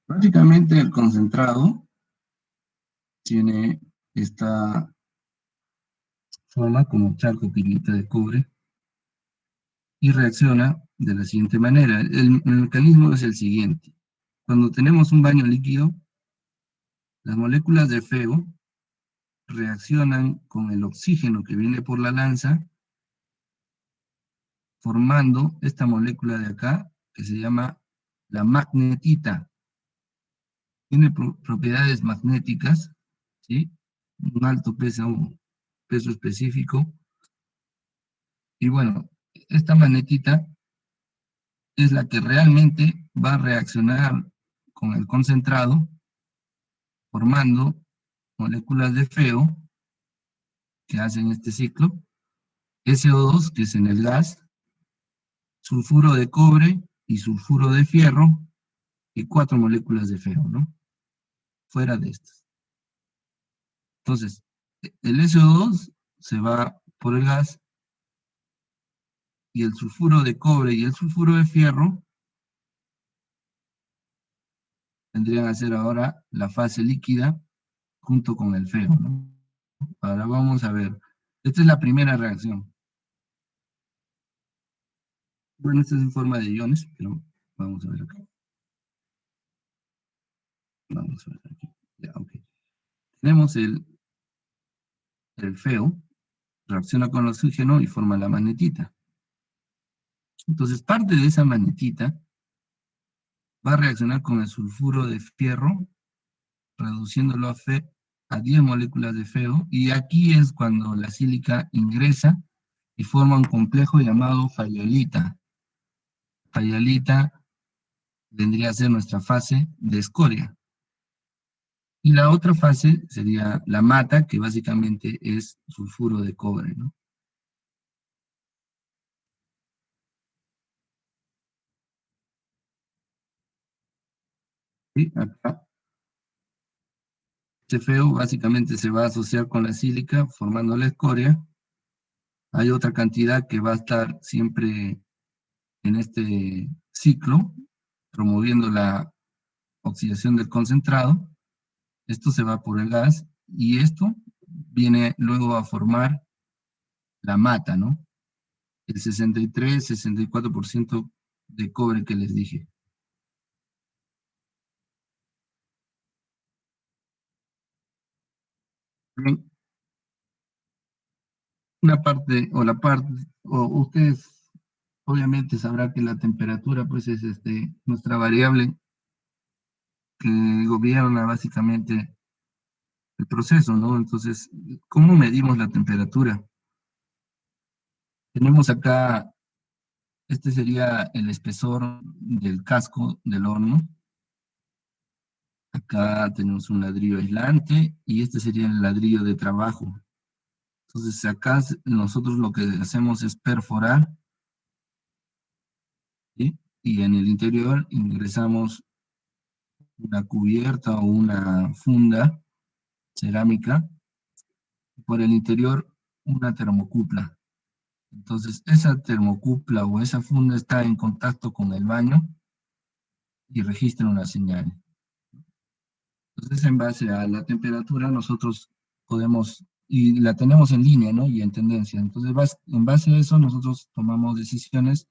Básicamente el concentrado tiene esta forma como charco pirita de cobre y reacciona de la siguiente manera. El mecanismo es el siguiente. Cuando tenemos un baño líquido, las moléculas de feo reaccionan con el oxígeno que viene por la lanza, formando esta molécula de acá, que se llama la magnetita. Tiene propiedades magnéticas, ¿sí? Un alto peso específico. Y bueno, esta magnetita es la que realmente va a reaccionar con el concentrado, formando moléculas de feo que hacen este ciclo, SO2, que es en el gas, sulfuro de cobre y sulfuro de fierro, y 4 moléculas de feo, ¿no? Fuera de estas. Entonces, el SO2 se va por el gas, y el sulfuro de cobre y el sulfuro de fierro tendrían a ser ahora la fase líquida junto con el feo, ¿no? Ahora vamos a ver. Esta es la primera reacción. Bueno, esta es en forma de iones, pero vamos a ver acá. Vamos a ver aquí. Ya, ok. Tenemos el feo, reacciona con el oxígeno y forma la magnetita. Entonces, parte de esa magnetita va a reaccionar con el sulfuro de fierro, reduciéndolo a 10 moléculas de feo, y aquí es cuando la sílica ingresa y forma un complejo llamado fayolita. Fayolita vendría a ser nuestra fase de escoria. Y la otra fase sería la mata, que básicamente es sulfuro de cobre, ¿no? ¿Sí? Acá, este feo básicamente se va a asociar con la sílica, formando la escoria. Hay otra cantidad que va a estar siempre en este ciclo, promoviendo la oxidación del concentrado. Esto se va por el gas, y esto viene luego a formar la mata, ¿no? El 63-64% de cobre que les dije. Bien, una parte, o ustedes obviamente sabrán que la temperatura pues es nuestra variable que gobierna básicamente el proceso, ¿no? Entonces, ¿cómo medimos la temperatura? Tenemos acá, este sería el espesor del casco del horno. Acá tenemos un ladrillo aislante y este sería el ladrillo de trabajo. Entonces acá nosotros lo que hacemos es perforar, ¿sí? Y en el interior ingresamos una cubierta o una funda cerámica, y por el interior una termocupla. Entonces esa termocupla o esa funda está en contacto con el baño y registra una señal. Entonces, en base a la temperatura, nosotros podemos, y la tenemos en línea, ¿no? Y en tendencia. Entonces, en base a eso, nosotros tomamos decisiones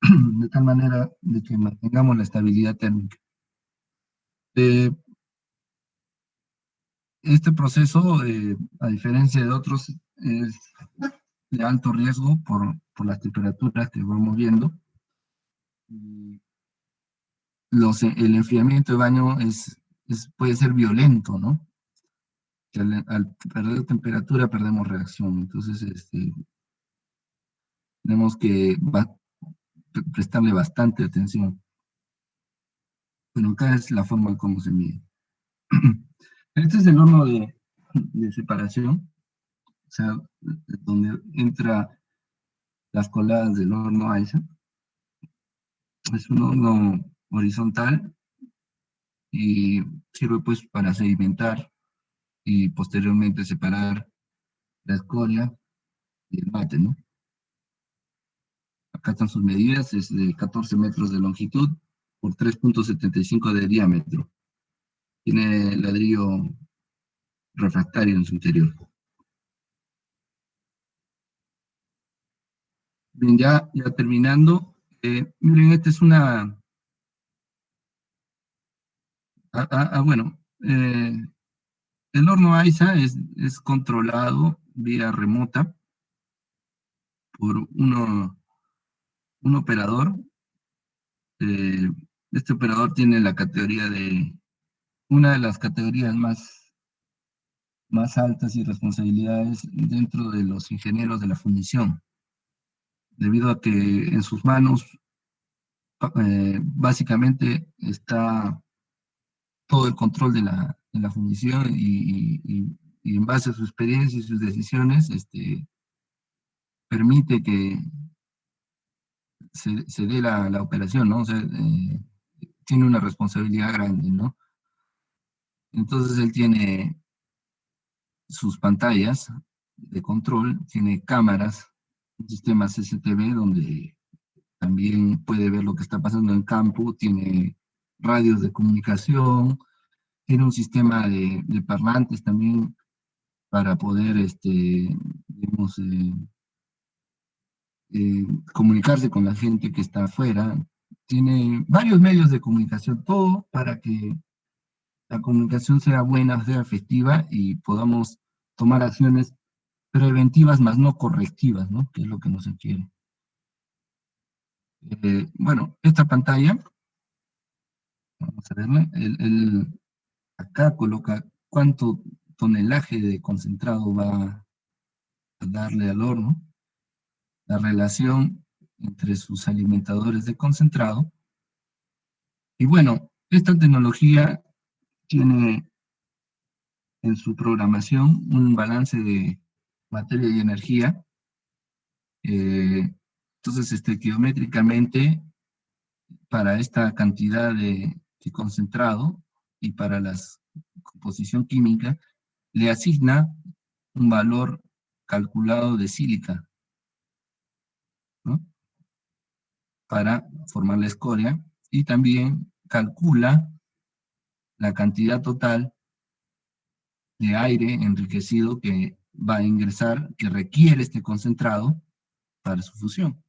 de tal manera de que mantengamos la estabilidad térmica. Este proceso, a diferencia de otros, es de alto riesgo por las temperaturas que vamos viendo. Y el enfriamiento de baño es puede ser violento, ¿no? Que al perder temperatura perdemos reacción. Entonces, tenemos que prestarle bastante atención. Bueno, acá es la forma en cómo se mide. Este es el horno de separación, o sea, donde entra las coladas del horno AISA. Es un horno horizontal y sirve pues para sedimentar y posteriormente separar la escoria y el mate, ¿no? Acá están sus medidas, es de 14 metros de longitud por 3,75 de diámetro. Tiene ladrillo refractario en su interior. Bien, ya terminando, miren, esta es una... bueno, el horno AISA es controlado vía remota por un operador. Eh, este operador tiene la categoría una de las categorías más altas y responsabilidades dentro de los ingenieros de la fundición, debido a que en sus manos básicamente está todo el control de la fundición y en base a su experiencia y sus decisiones, permite que se dé la operación, ¿no? O sea, tiene una responsabilidad grande, ¿no? Entonces él tiene sus pantallas de control, tiene cámaras, un sistema CCTV donde también puede ver lo que está pasando en campo, tiene radios de comunicación, tiene un sistema de parlantes también para poder, digamos, comunicarse con la gente que está afuera. Tiene varios medios de comunicación, todo para que la comunicación sea buena, sea efectiva y podamos tomar acciones preventivas más no correctivas, ¿no? Que es lo que no se quiere. Bueno, esta pantalla, vamos a verla, acá coloca cuánto tonelaje de concentrado va a darle al horno, la relación entre sus alimentadores de concentrado. Y bueno, esta tecnología tiene en su programación un balance de materia y energía. Entonces, geométricamente, para esta cantidad de concentrado y para la composición química, le asigna un valor calculado de sílica, ¿no? Para formar la escoria, y también calcula la cantidad total de aire enriquecido que va a ingresar, que requiere este concentrado para su fusión.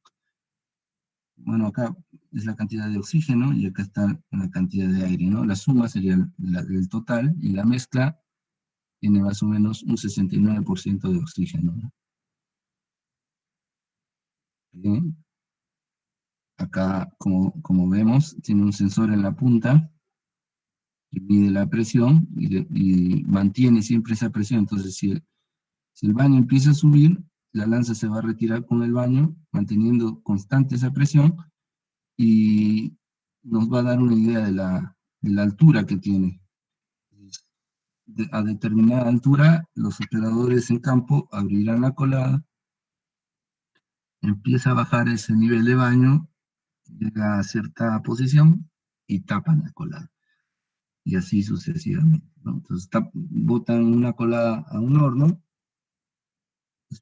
Bueno, acá es la cantidad de oxígeno y acá está la cantidad de aire, ¿no? La suma sería el total y la mezcla tiene más o menos un 69% de oxígeno, ¿no? Bien. Acá, como vemos, tiene un sensor en la punta que mide la presión y mantiene siempre esa presión. Entonces, si el baño empieza a subir, la lanza se va a retirar con el baño, manteniendo constante esa presión, y nos va a dar una idea de la altura que tiene. A determinada altura, los operadores en campo abrirán la colada, empieza a bajar ese nivel de baño, llega a cierta posición y tapan la colada. Y así sucesivamente, ¿no? Entonces botan una colada a un horno,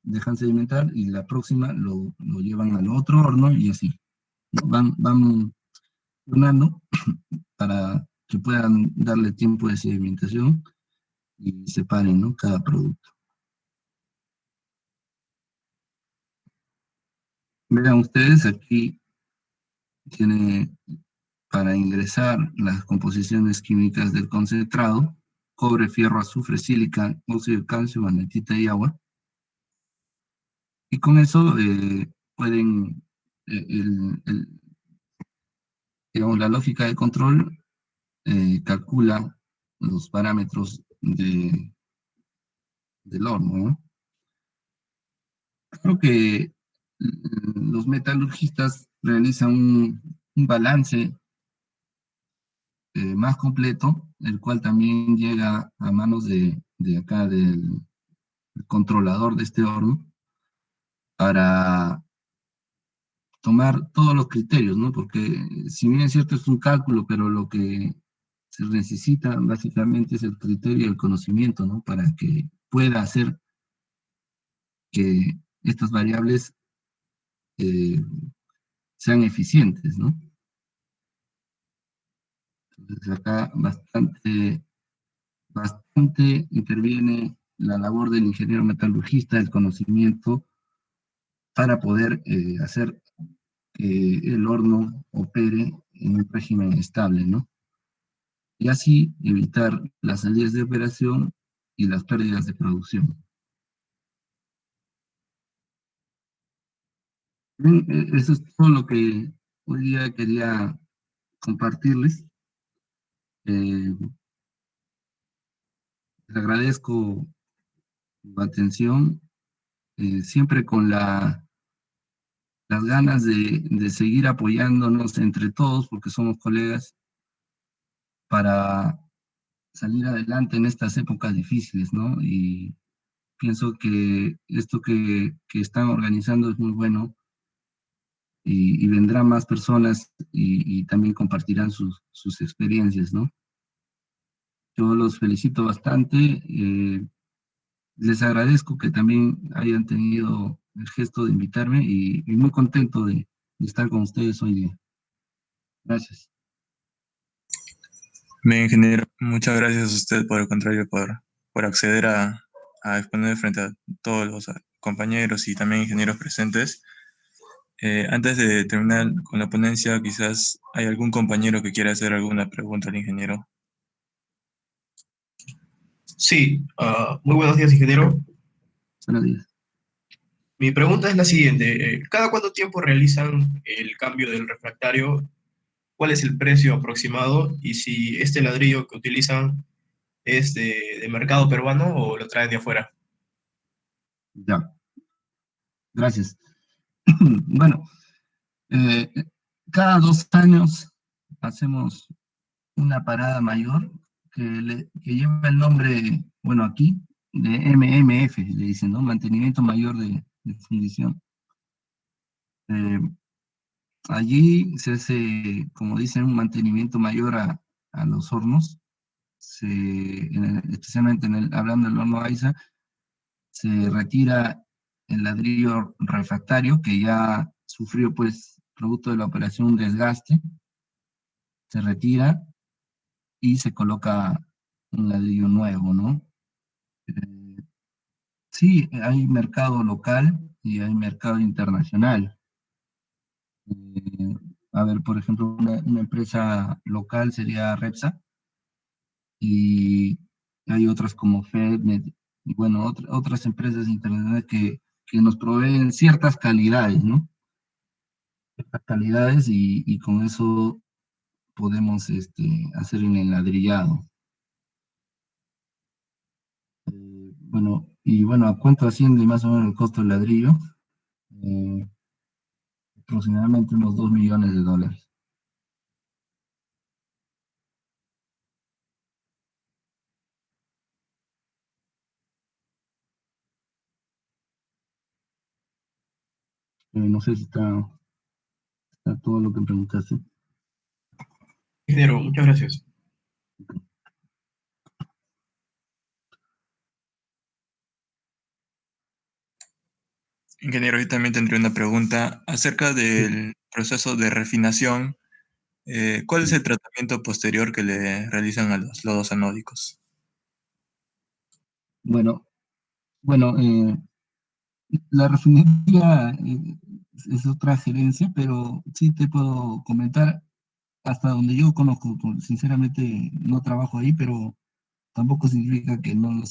dejan sedimentar y la próxima lo llevan al otro horno y así, ¿no? Van turnando para que puedan darle tiempo de sedimentación y separen, ¿no? Cada producto. Vean ustedes, aquí tiene para ingresar las composiciones químicas del concentrado: cobre, fierro, azufre, sílica, óxido de calcio, magnetita y agua. Y con eso pueden, digamos, la lógica de control calcula los parámetros del horno, ¿no? Creo que los metalurgistas realizan un balance más completo, el cual también llega a manos de acá del controlador de este horno, para tomar todos los criterios, ¿no? Porque si bien es cierto es un cálculo, pero lo que se necesita básicamente es el criterio y el conocimiento, ¿no? Para que pueda hacer que estas variables eh, sean eficientes, ¿no? Entonces acá bastante interviene la labor del ingeniero metalurgista, el conocimiento, para poder hacer que el horno opere en un régimen estable, ¿no? Y así evitar las salidas de operación y las pérdidas de producción. Bien, eso es todo lo que hoy día quería compartirles. Les agradezco su atención, siempre con las ganas de seguir apoyándonos entre todos, porque somos colegas, para salir adelante en estas épocas difíciles, ¿no? Y pienso que esto que están organizando es muy bueno, y vendrán más personas y también compartirán sus experiencias, ¿no? Yo los felicito bastante, les agradezco que también hayan tenido el gesto de invitarme, y muy contento de estar con ustedes hoy día. Gracias. Bien, ingeniero, muchas gracias a usted por el contrario, por acceder a exponer frente a todos los compañeros y también ingenieros presentes. Antes de terminar con la ponencia, quizás hay algún compañero que quiera hacer alguna pregunta al ingeniero. Sí, muy buenos días, ingeniero. Buenos días. Mi pregunta es la siguiente. ¿Cada cuánto tiempo realizan el cambio del refractario? ¿Cuál es el precio aproximado? Y si este ladrillo que utilizan es de mercado peruano o lo traen de afuera. Ya, gracias. Bueno, eh, cada 2 años hacemos una parada mayor que lleva el nombre, bueno, aquí, de MMF, le dicen, ¿no? Mantenimiento Mayor de Fundición. Allí se hace, como dicen, un mantenimiento mayor a los hornos. Especialmente hablando del horno AISA, se retira el ladrillo refractario que ya sufrió, pues, producto de la operación, un desgaste. Se retira y se coloca un ladrillo nuevo, ¿no? Sí, hay mercado local y hay mercado internacional. A ver, por ejemplo, una empresa local sería Repsa, y hay otras como FedMed, y bueno, otras empresas internacionales que nos proveen ciertas calidades, ¿no? Ciertas calidades, y con eso podemos hacer el enladrillado. Bueno, ¿a cuánto asciende más o menos el costo del ladrillo? Aproximadamente unos $2 millones. No sé si está todo lo que preguntaste. Ingeniero, muchas gracias. Ingeniero, yo también tendría una pregunta acerca del proceso de refinación. ¿Cuál es el tratamiento posterior que le realizan a los lodos anódicos? Bueno, la refinería es otra gerencia, pero sí te puedo comentar hasta donde yo conozco. Sinceramente no trabajo ahí, pero tampoco significa que no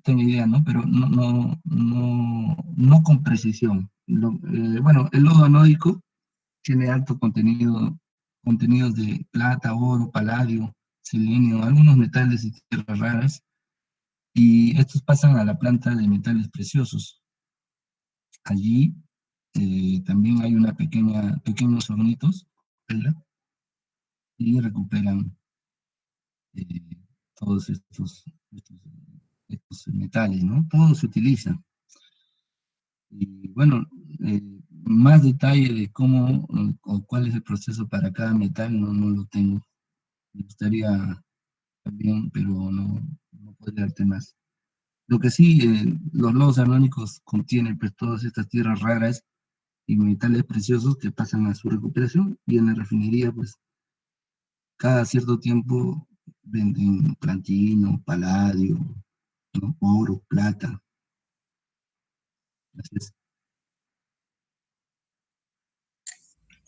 tengo idea, ¿no? Pero no con precisión. Bueno, el lodo anódico tiene alto contenidos de plata, oro, paladio, selenio, algunos metales y tierras raras, y estos pasan a la planta de metales preciosos. Allí también hay pequeños hornitos, ¿verdad? Y recuperan eh, todos estos metales, ¿no? Todos se utilizan. Y bueno, más detalle de cómo o cuál es el proceso para cada metal, no lo tengo. Me gustaría también, pero no podría darte más. Lo que sí, los lodos armónicos contienen pues todas estas tierras raras y metales preciosos que pasan a su recuperación, y en la refinería pues cada cierto tiempo venden platino, paladio, ¿no? Oro, plata. Así es.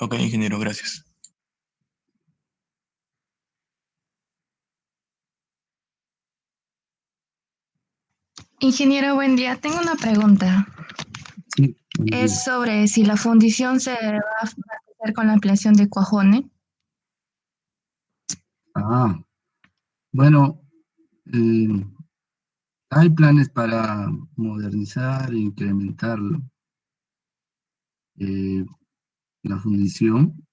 Ok, ingeniero, gracias. Ingeniero, buen día. Tengo una pregunta. Sí, buenos días. Es sobre si la fundición se va a hacer con la ampliación de Cuajone. Bueno, eh, hay planes para modernizar e incrementar eh, la fundición.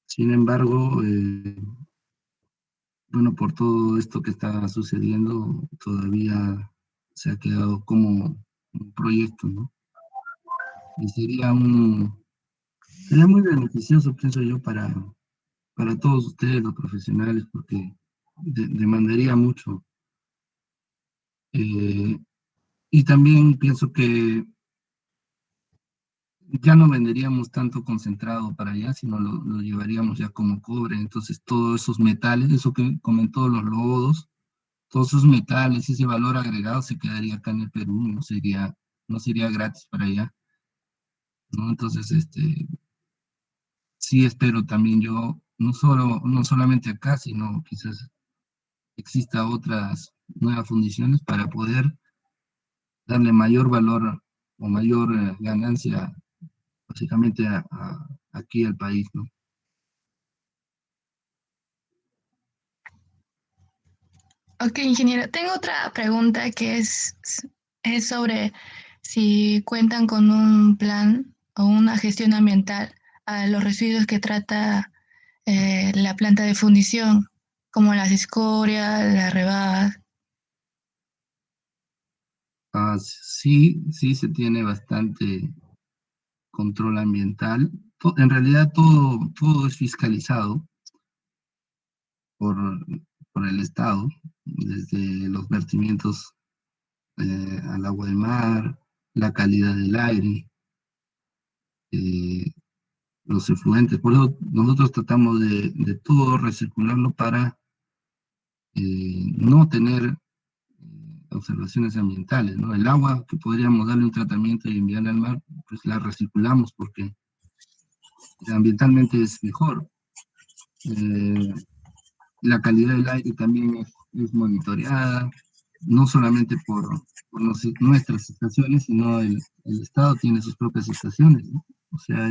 Sin embargo, bueno, por todo esto que está sucediendo, todavía se ha quedado como un proyecto, ¿no? Y sería muy beneficioso, pienso yo, para todos ustedes, los profesionales, porque demandaría mucho. Eh, y también pienso que ya no venderíamos tanto concentrado para allá, sino lo llevaríamos ya como cobre. Entonces, todos esos metales, eso que comentó, los lodos, todos esos metales, ese valor agregado se quedaría acá en el Perú, no sería gratis para allá, ¿no? Entonces, sí espero también yo, no solamente acá, sino quizás exista otras nuevas fundiciones para poder darle mayor valor o mayor ganancia, básicamente, aquí al país, ¿no? Ok, ingeniero. Tengo otra pregunta que es sobre si cuentan con un plan o una gestión ambiental a los residuos que trata la planta de fundición, como las escorias, las rebajas. Sí se tiene bastante control ambiental. En realidad todo es fiscalizado por, por el Estado, desde los vertimientos al agua del mar, la calidad del aire, eh, los efluentes. Por eso nosotros tratamos de todo recircularlo para no tener observaciones ambientales, ¿no? El agua que podríamos darle un tratamiento y enviarla al mar, pues la recirculamos porque ambientalmente es mejor. Eh, la calidad del aire también es monitoreada, no solamente por nuestras estaciones, sino el Estado tiene sus propias estaciones, ¿no? O sea,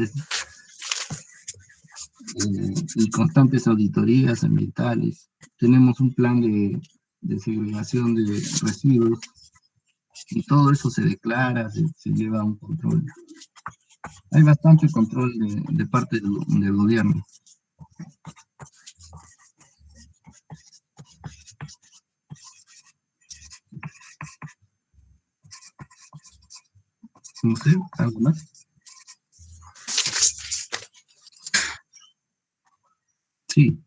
y constantes auditorías ambientales. Tenemos un plan de segregación de residuos y todo eso se declara, se lleva a un control. Hay bastante control de parte del gobierno. No sé, ¿algo más? Sí.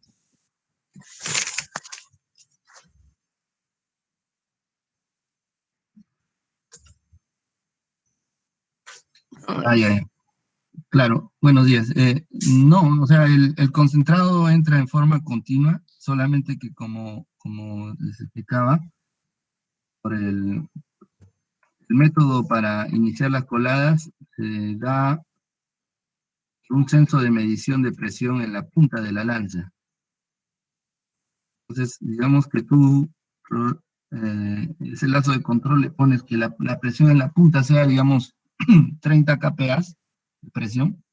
Ya. Claro, buenos días. No, o sea, el concentrado entra en forma continua, solamente que como les explicaba, por el método para iniciar las coladas, se da un censo de medición de presión en la punta de la lanza. Entonces, digamos que tú, ese lazo de control le pones que la presión en la punta sea, digamos, 30 kPa de presión,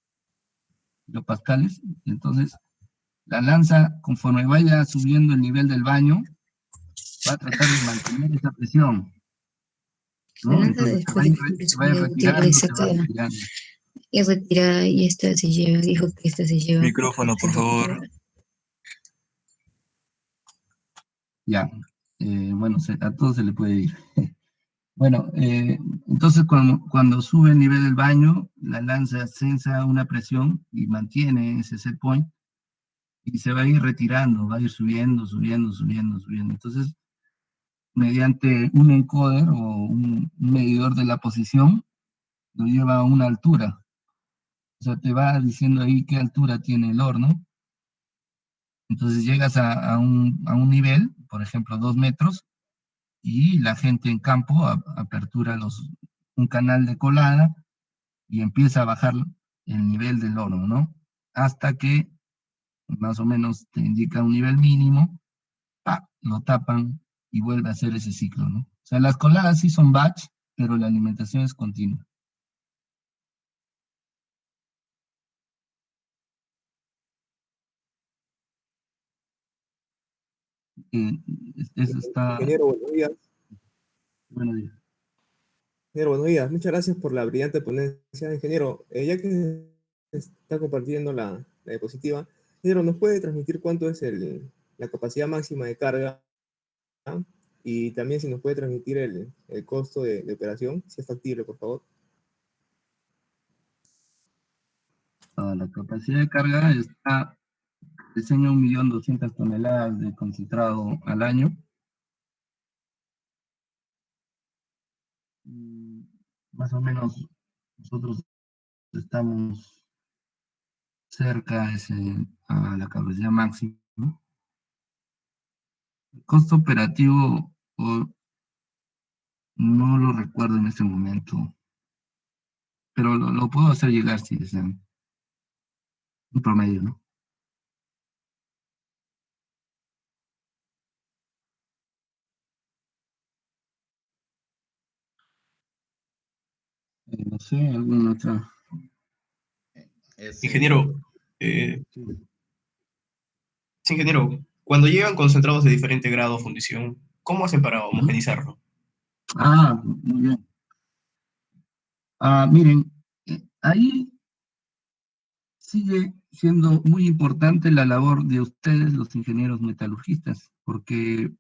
kilopascales. Entonces, La lanza, conforme vaya subiendo el nivel del baño, va a tratar de mantener esa presión, La ¿no? lanza Entonces después de que se va a ir retirando, se va a ir retirando. es retirada y esta se lleva, dijo que esta se lleva porque Micrófono, esta por es favor. retirada. Ya, bueno, a todos se le puede ir. Bueno, entonces cuando sube el nivel del baño, la lanza sensa una presión y mantiene ese set point y se va a ir retirando, va a ir subiendo, subiendo, subiendo, subiendo. Entonces, mediante un encoder o un medidor de la posición, lo lleva a una altura. O sea, te va diciendo ahí qué altura tiene el horno. Entonces llegas a un nivel, por ejemplo, 2 metros, y la gente en campo apertura un canal de colada y empieza a bajar el nivel del horno, ¿no? Hasta que más o menos te indica un nivel mínimo, ¡pa! Lo tapan y vuelve a hacer ese ciclo, ¿no? O sea, las coladas sí son batch, pero la alimentación es continua. Eh, Eso está, Ingeniero, buenos días. bueno, digo. Ingeniero, buenos días. Muchas gracias por la brillante ponencia. Ingeniero, ya que está compartiendo la diapositiva, ingeniero, ¿nos puede transmitir cuánto es la capacidad máxima de carga? ¿Ah? Y también si nos puede transmitir el costo de operación, si es factible, por favor. La capacidad de carga diseña 1.200.000 toneladas de concentrado al año. Más o menos nosotros estamos cerca a la capacidad máxima. El costo operativo no lo recuerdo en este momento, pero lo puedo hacer llegar si desean. Un promedio, ¿no? No sé, alguna otra. Ingeniero, sí, ingeniero, cuando llegan concentrados de diferente grado de fundición, ¿cómo hacen para homogenizarlo? Muy bien. Miren, ahí sigue siendo muy importante la labor de ustedes, los ingenieros metalurgistas, porque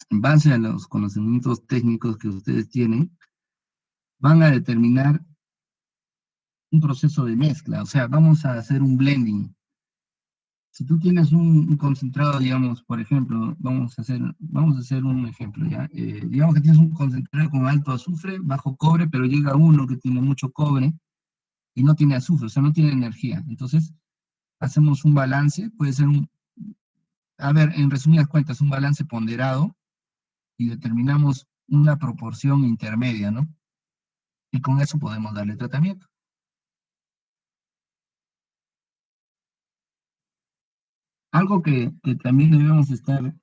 en base a los conocimientos técnicos que ustedes tienen, van a determinar un proceso de mezcla, o sea, vamos a hacer un blending. Si tú tienes un concentrado, digamos, por ejemplo, vamos a hacer un ejemplo, ¿ya? Digamos que tienes un concentrado con alto azufre, bajo cobre, pero llega uno que tiene mucho cobre y no tiene azufre, o sea, no tiene energía. Entonces, hacemos un balance, puede ser a ver, en resumidas cuentas, un balance ponderado y determinamos una proporción intermedia, ¿no? Y con eso podemos darle tratamiento. Algo que también debemos estar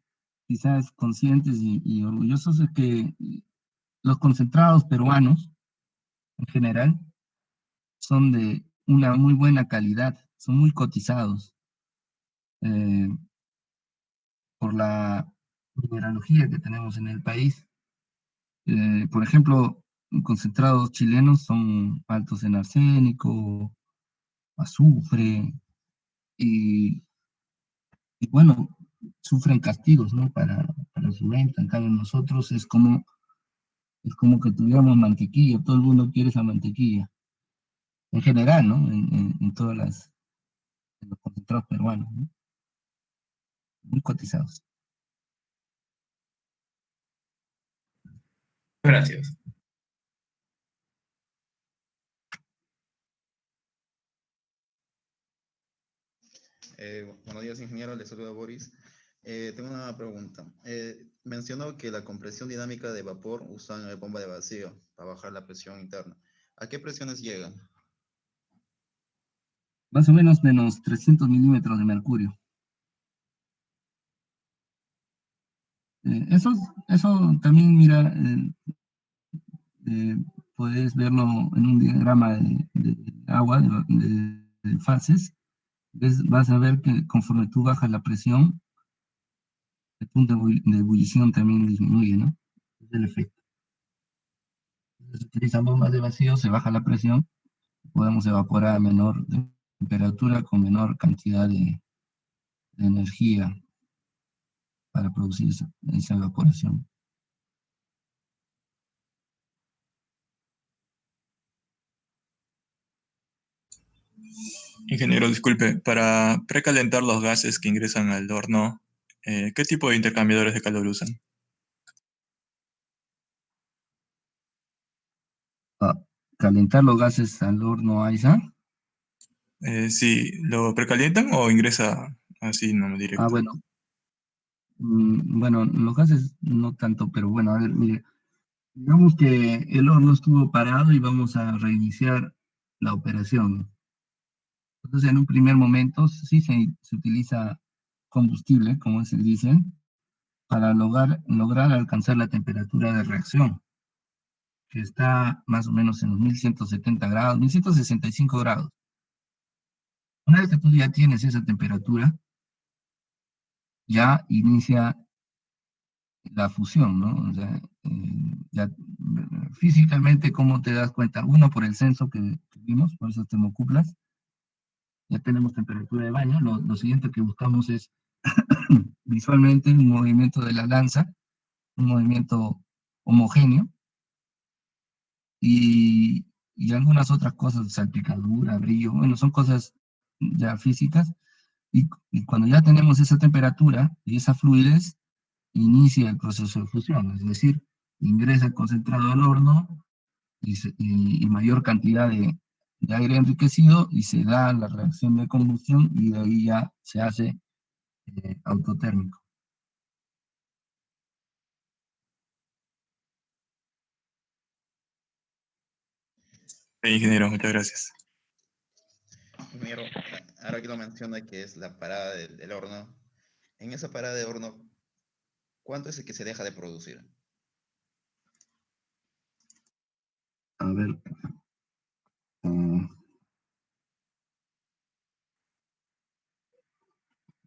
quizás conscientes y orgullosos es que los concentrados peruanos, en general, son de una muy buena calidad, son muy cotizados eh, por la mineralogía que tenemos en el país. Por ejemplo, concentrados chilenos son altos en arsénico, azufre, y, y bueno, sufren castigos, ¿no? Para su venta. En cambio, nosotros es como que tuviéramos mantequilla, todo el mundo quiere esa mantequilla, en general, ¿no? En en los concentrados peruanos, ¿no? Muy cotizados. Gracias. Buenos días, ingeniero. Le saluda Boris. Tengo una pregunta. Mencionó que la compresión dinámica de vapor usan bomba de vacío para bajar la presión interna. ¿A qué presiones llegan? Más o menos menos 300 milímetros de mercurio. Eso también, mira, puedes verlo en un diagrama de agua, de fases, Vas a ver que conforme tú bajas la presión, el punto de ebullición también disminuye, ¿no? Es el efecto. Se utilizan bombas de vacío, se baja la presión, podemos evaporar a menor temperatura con menor cantidad de energía para producir esa evaporación. Ingeniero, disculpe, para precalentar los gases que ingresan al horno, ¿qué tipo de intercambiadores de calor usan? Calentar los gases al horno AISA. Sí, ¿lo precalientan o ingresa así, no directo? Bueno. Bueno, los gases no tanto, pero bueno, a ver, mire, digamos que el horno estuvo parado y vamos a reiniciar la operación. Entonces, en un primer momento, sí se utiliza combustible, como se dice, para lograr alcanzar la temperatura de reacción, que está más o menos en los 1170 grados, 1165 grados. Una vez que tú ya tienes esa temperatura, ya inicia la fusión, ¿no? O sea, ya físicamente, ¿cómo te das cuenta? Uno, por el censo que tuvimos, por esos termocuplas, ya tenemos temperatura de baño. Lo siguiente que buscamos es visualmente un movimiento de la lanza, un movimiento homogéneo, y algunas otras cosas, salpicadura, brillo, bueno, son cosas ya físicas, y cuando ya tenemos esa temperatura y esa fluidez, inicia el proceso de fusión, es decir, ingresa el concentrado al horno y mayor cantidad de aire enriquecido, y se da la reacción de combustión, y de ahí ya se hace autotérmico. Ingeniero, muchas gracias. Ingeniero, ahora que lo menciona que es la parada del horno, en esa parada de horno, ¿cuánto es el que se deja de producir? A ver,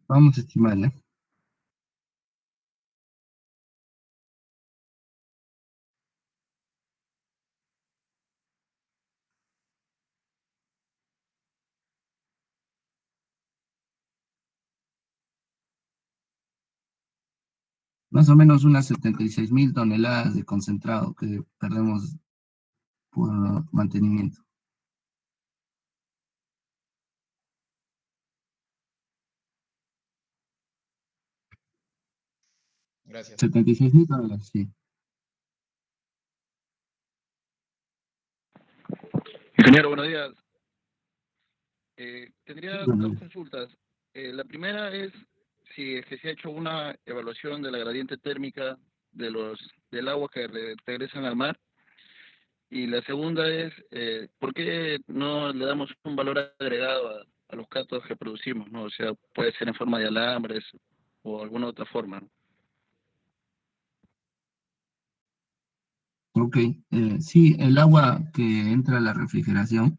vamos a estimarle. Más o menos unas 76.000 toneladas de concentrado que perdemos por mantenimiento. Gracias. 76.000 toneladas, sí. Ingeniero, buenos días. Tendría Bueno, dos consultas. La primera es si es que se ha hecho una evaluación de la gradiente térmica del agua que regresan al mar. Y la segunda es, ¿por qué no le damos un valor agregado a los cátodos que producimos, ¿no? O sea, puede ser en forma de alambres o alguna otra forma, ¿no? ok, sí, el agua que entra a la refrigeración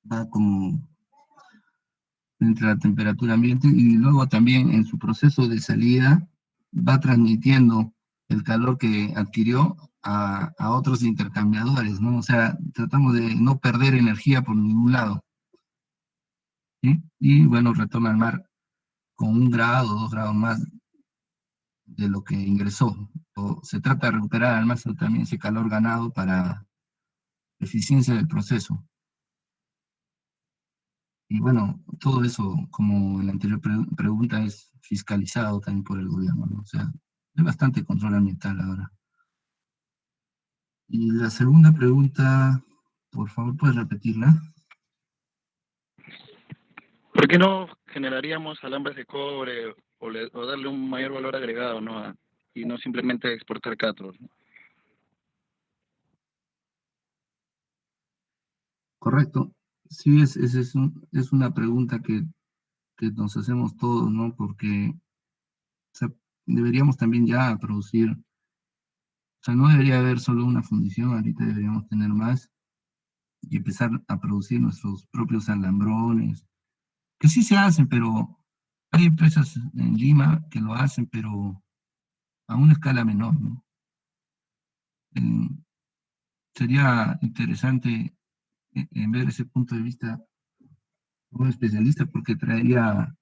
va como entre la temperatura ambiente, y luego también en su proceso de salida va transmitiendo el calor que adquirió a otros intercambiadores, ¿no? O sea, tratamos de no perder energía por ningún lado, ¿sí? Y bueno, retorna al mar con 1 grado, 2 grados más de lo que ingresó. Se trata de recuperar al máximo también ese calor ganado para eficiencia del proceso. Y bueno, todo eso, como en la anterior pregunta, es fiscalizado también por el gobierno, ¿no? O sea, hay bastante control ambiental ahora. Y la segunda pregunta, por favor, ¿puedes repetirla? ¿Por qué no generaríamos alambres de cobre o darle un mayor valor agregado, ¿no? Y no simplemente exportar cátodos, ¿no? Correcto. Sí, es una pregunta que nos hacemos todos, ¿no? Porque, o sea, deberíamos también ya producir, o sea, no debería haber solo una fundición, ahorita deberíamos tener más y empezar a producir nuestros propios alambrones, que sí se hacen, pero hay empresas en Lima que lo hacen, pero a una escala menor, ¿no? Eh, Sería interesante en ver ese punto de vista de un especialista, porque traería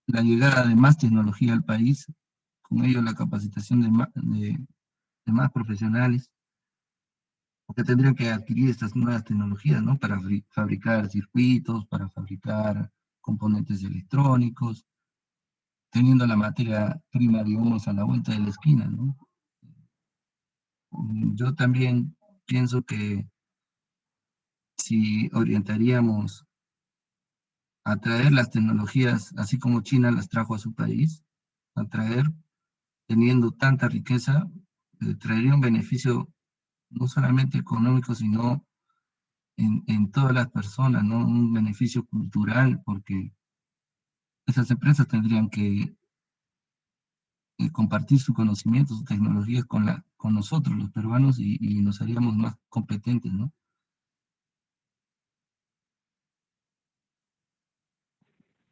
la llegada de más tecnología al país, con ello la capacitación de más profesionales, porque tendrían que adquirir estas nuevas tecnologías, ¿no? Para fabricar circuitos, para fabricar componentes electrónicos, teniendo la materia prima, digamos, a la vuelta de la esquina, ¿no? Yo también pienso que si orientaríamos a traer las tecnologías, así como China las trajo a su país, a traer, teniendo tanta riqueza, traería un beneficio no solamente económico, sino en todas las personas, ¿no? Un beneficio cultural, porque esas empresas tendrían que compartir su conocimiento, sus tecnologías con nosotros, los peruanos, y nos haríamos más competentes, ¿no?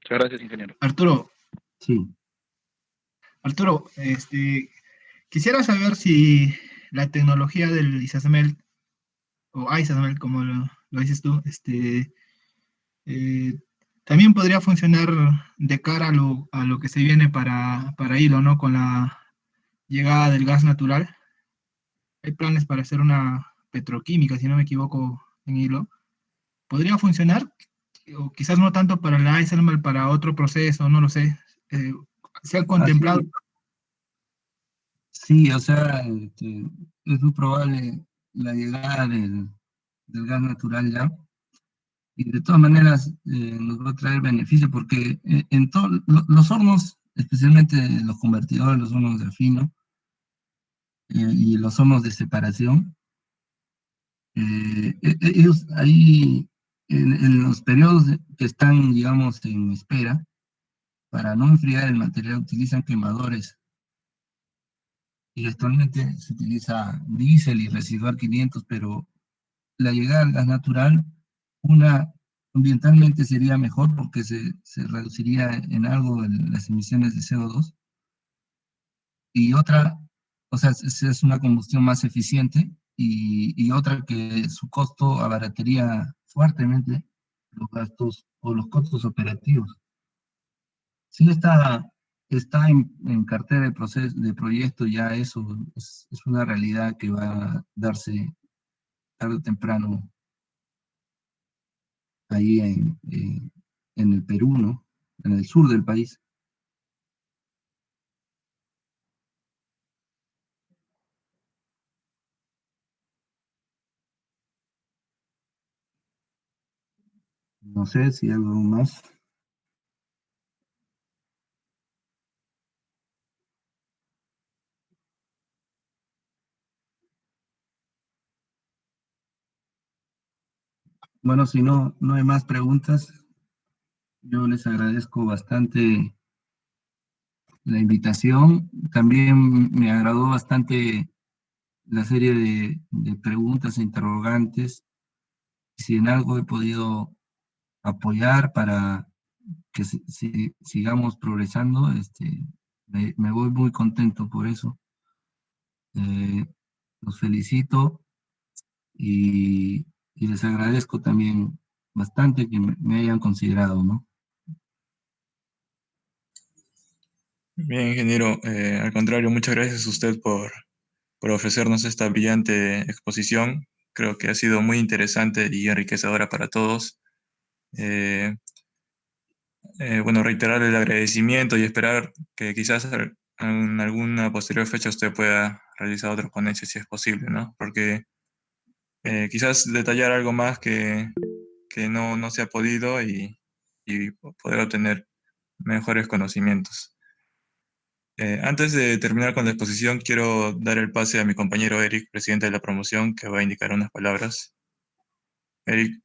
Muchas gracias, ingeniero. Arturo, Sí. Arturo, quisiera saber si la tecnología del ISASMEL, o ISASMEL, como lo dices tú, eh, también podría funcionar de cara a lo que se viene para Hilo, ¿no? Con la llegada del gas natural. Hay planes para hacer una petroquímica, si no me equivoco, en Hilo. ¿Podría funcionar? O quizás no tanto para la ISASMEL, para otro proceso, no lo sé. ¿Se ha contemplado? Así, sí, o sea, es muy probable la llegada del gas natural ya, y de todas maneras nos va a traer beneficio porque en todos los hornos, especialmente los convertidores, los hornos de refino y los hornos de separación, ellos ahí en los periodos que están, digamos, en espera, para no enfriar el material, utilizan quemadores y actualmente se utiliza diésel y residual 500, pero la llegada al gas natural, una, ambientalmente sería mejor porque se reduciría en algo las emisiones de CO2, y otra, o sea, es una combustión más eficiente, y otra que su costo abarataría fuertemente los gastos o los costos operativos. Sí está en cartera de proceso, de proyecto, ya eso es una realidad que va a darse tarde o temprano ahí en el Perú, ¿no? En el sur del país. No sé si algo más. Bueno, si no hay más preguntas, yo les agradezco bastante la invitación. También me agradó bastante la serie de preguntas e interrogantes. Si en algo he podido apoyar para que sigamos progresando, me voy muy contento por eso. Los felicito y les agradezco también bastante que me hayan considerado, ¿no? Bien, ingeniero, al contrario, muchas gracias a usted por ofrecernos esta brillante exposición. Creo que ha sido muy interesante y enriquecedora para todos. Bueno, reiterar el agradecimiento y esperar que quizás en alguna posterior fecha usted pueda realizar otra ponencia si es posible, ¿no? Porque quizás detallar algo más que no se ha podido y poder obtener mejores conocimientos. Antes de terminar con la exposición, quiero dar el pase a mi compañero Eric, presidente de la promoción, que va a indicar unas palabras. Eric.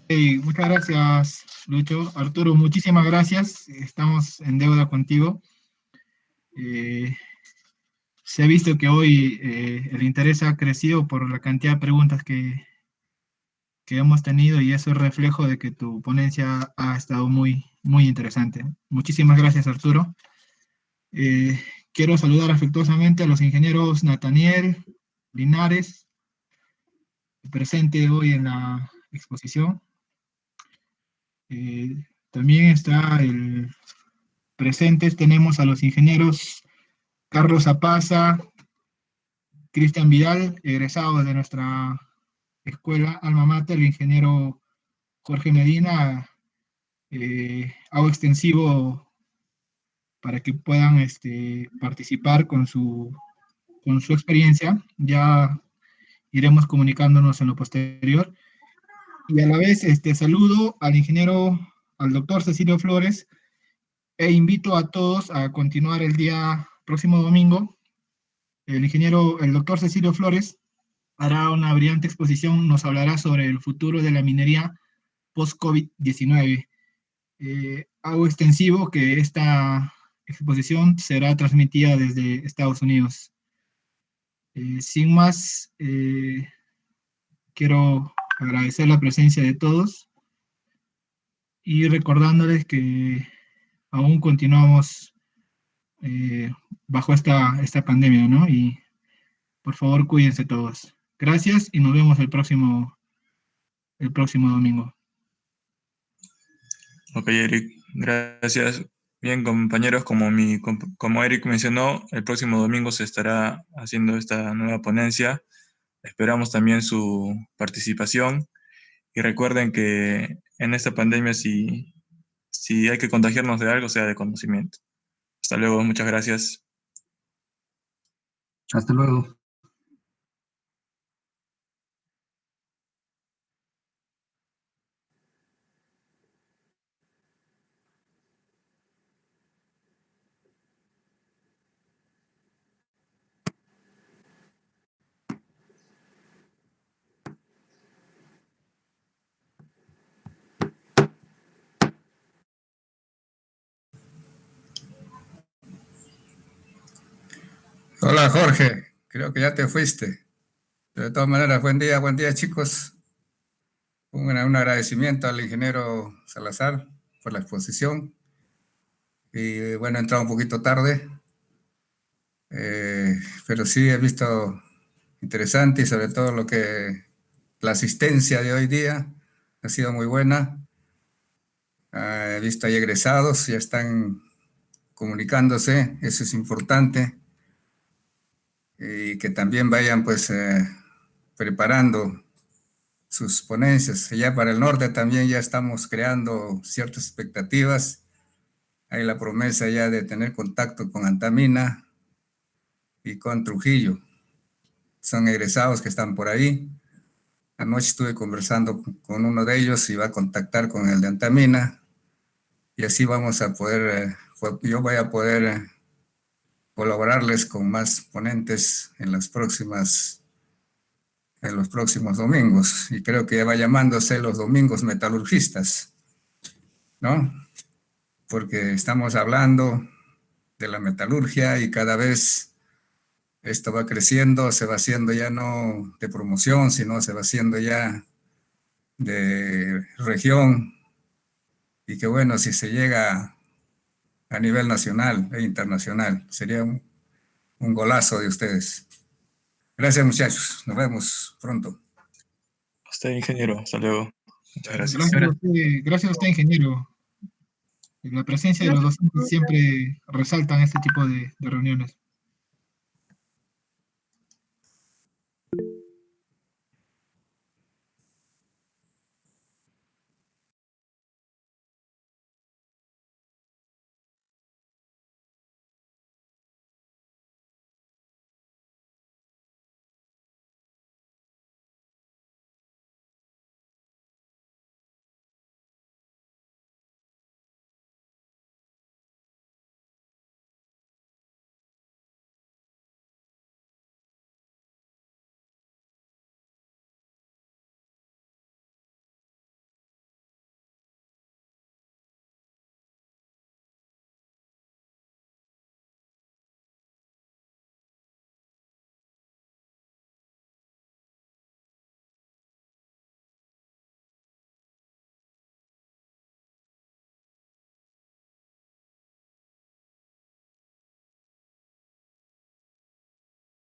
Muchas gracias, Lucho. Arturo, muchísimas gracias. Estamos en deuda contigo. Se ha visto que hoy el interés ha crecido por la cantidad de preguntas que que hemos tenido y eso es reflejo de que tu ponencia ha estado muy, muy interesante. Muchísimas gracias, Arturo. Quiero saludar afectuosamente a los ingenieros Nathaniel Linares, presente hoy en la exposición. También está presentes, tenemos a los ingenieros Carlos Zapaza, Cristian Vidal, egresado de nuestra escuela Alma Mater, el ingeniero Jorge Medina, hago extensivo para que puedan participar con su experiencia. Ya iremos comunicándonos en lo posterior. Y a la vez saludo al doctor Cecilio Flores, e invito a todos a continuar el próximo domingo. El doctor Cecilio Flores hará una brillante exposición, nos hablará sobre el futuro de la minería post-COVID-19. Hago extensivo que esta exposición será transmitida desde Estados Unidos. Sin más, quiero agradecer la presencia de todos y recordándoles que aún continuamos bajo esta pandemia, ¿no? Y por favor, cuídense todos. Gracias y nos vemos el próximo domingo. Ok, Eric, gracias. Bien, compañeros, como Eric mencionó, el próximo domingo se estará haciendo esta nueva ponencia. Esperamos también su participación. Y recuerden que en esta pandemia, si hay que contagiarnos de algo, sea de conocimiento. Hasta luego, muchas gracias. Hasta luego. Hola Jorge, creo que ya te fuiste. De todas maneras, buen día chicos. Un agradecimiento al ingeniero Salazar por la exposición. Y bueno, he entrado un poquito tarde, pero sí he visto interesante y sobre todo la asistencia de hoy día ha sido muy buena. He visto ahí egresados, ya están comunicándose, eso es importante. Y que también vayan pues preparando sus ponencias. Ya para el norte también ya estamos creando ciertas expectativas. Hay la promesa ya de tener contacto con Antamina y con Trujillo. Son egresados que están por ahí. Anoche estuve conversando con uno de ellos y va a contactar con el de Antamina. Y así vamos a poder, yo voy a poder colaborarles con más ponentes en los próximos domingos. Y creo que va llamándose los domingos metalurgistas, ¿no? Porque estamos hablando de la metalurgia y cada vez esto va creciendo, se va haciendo ya no de promoción, sino se va haciendo ya de región. Y que bueno, si se llega a nivel nacional e internacional, sería un golazo de ustedes. Gracias, muchachos. Nos vemos pronto. A usted, ingeniero. Hasta luego. Muchas gracias. Gracias a usted, ingeniero. La presencia de los docentes siempre resaltan este tipo de reuniones.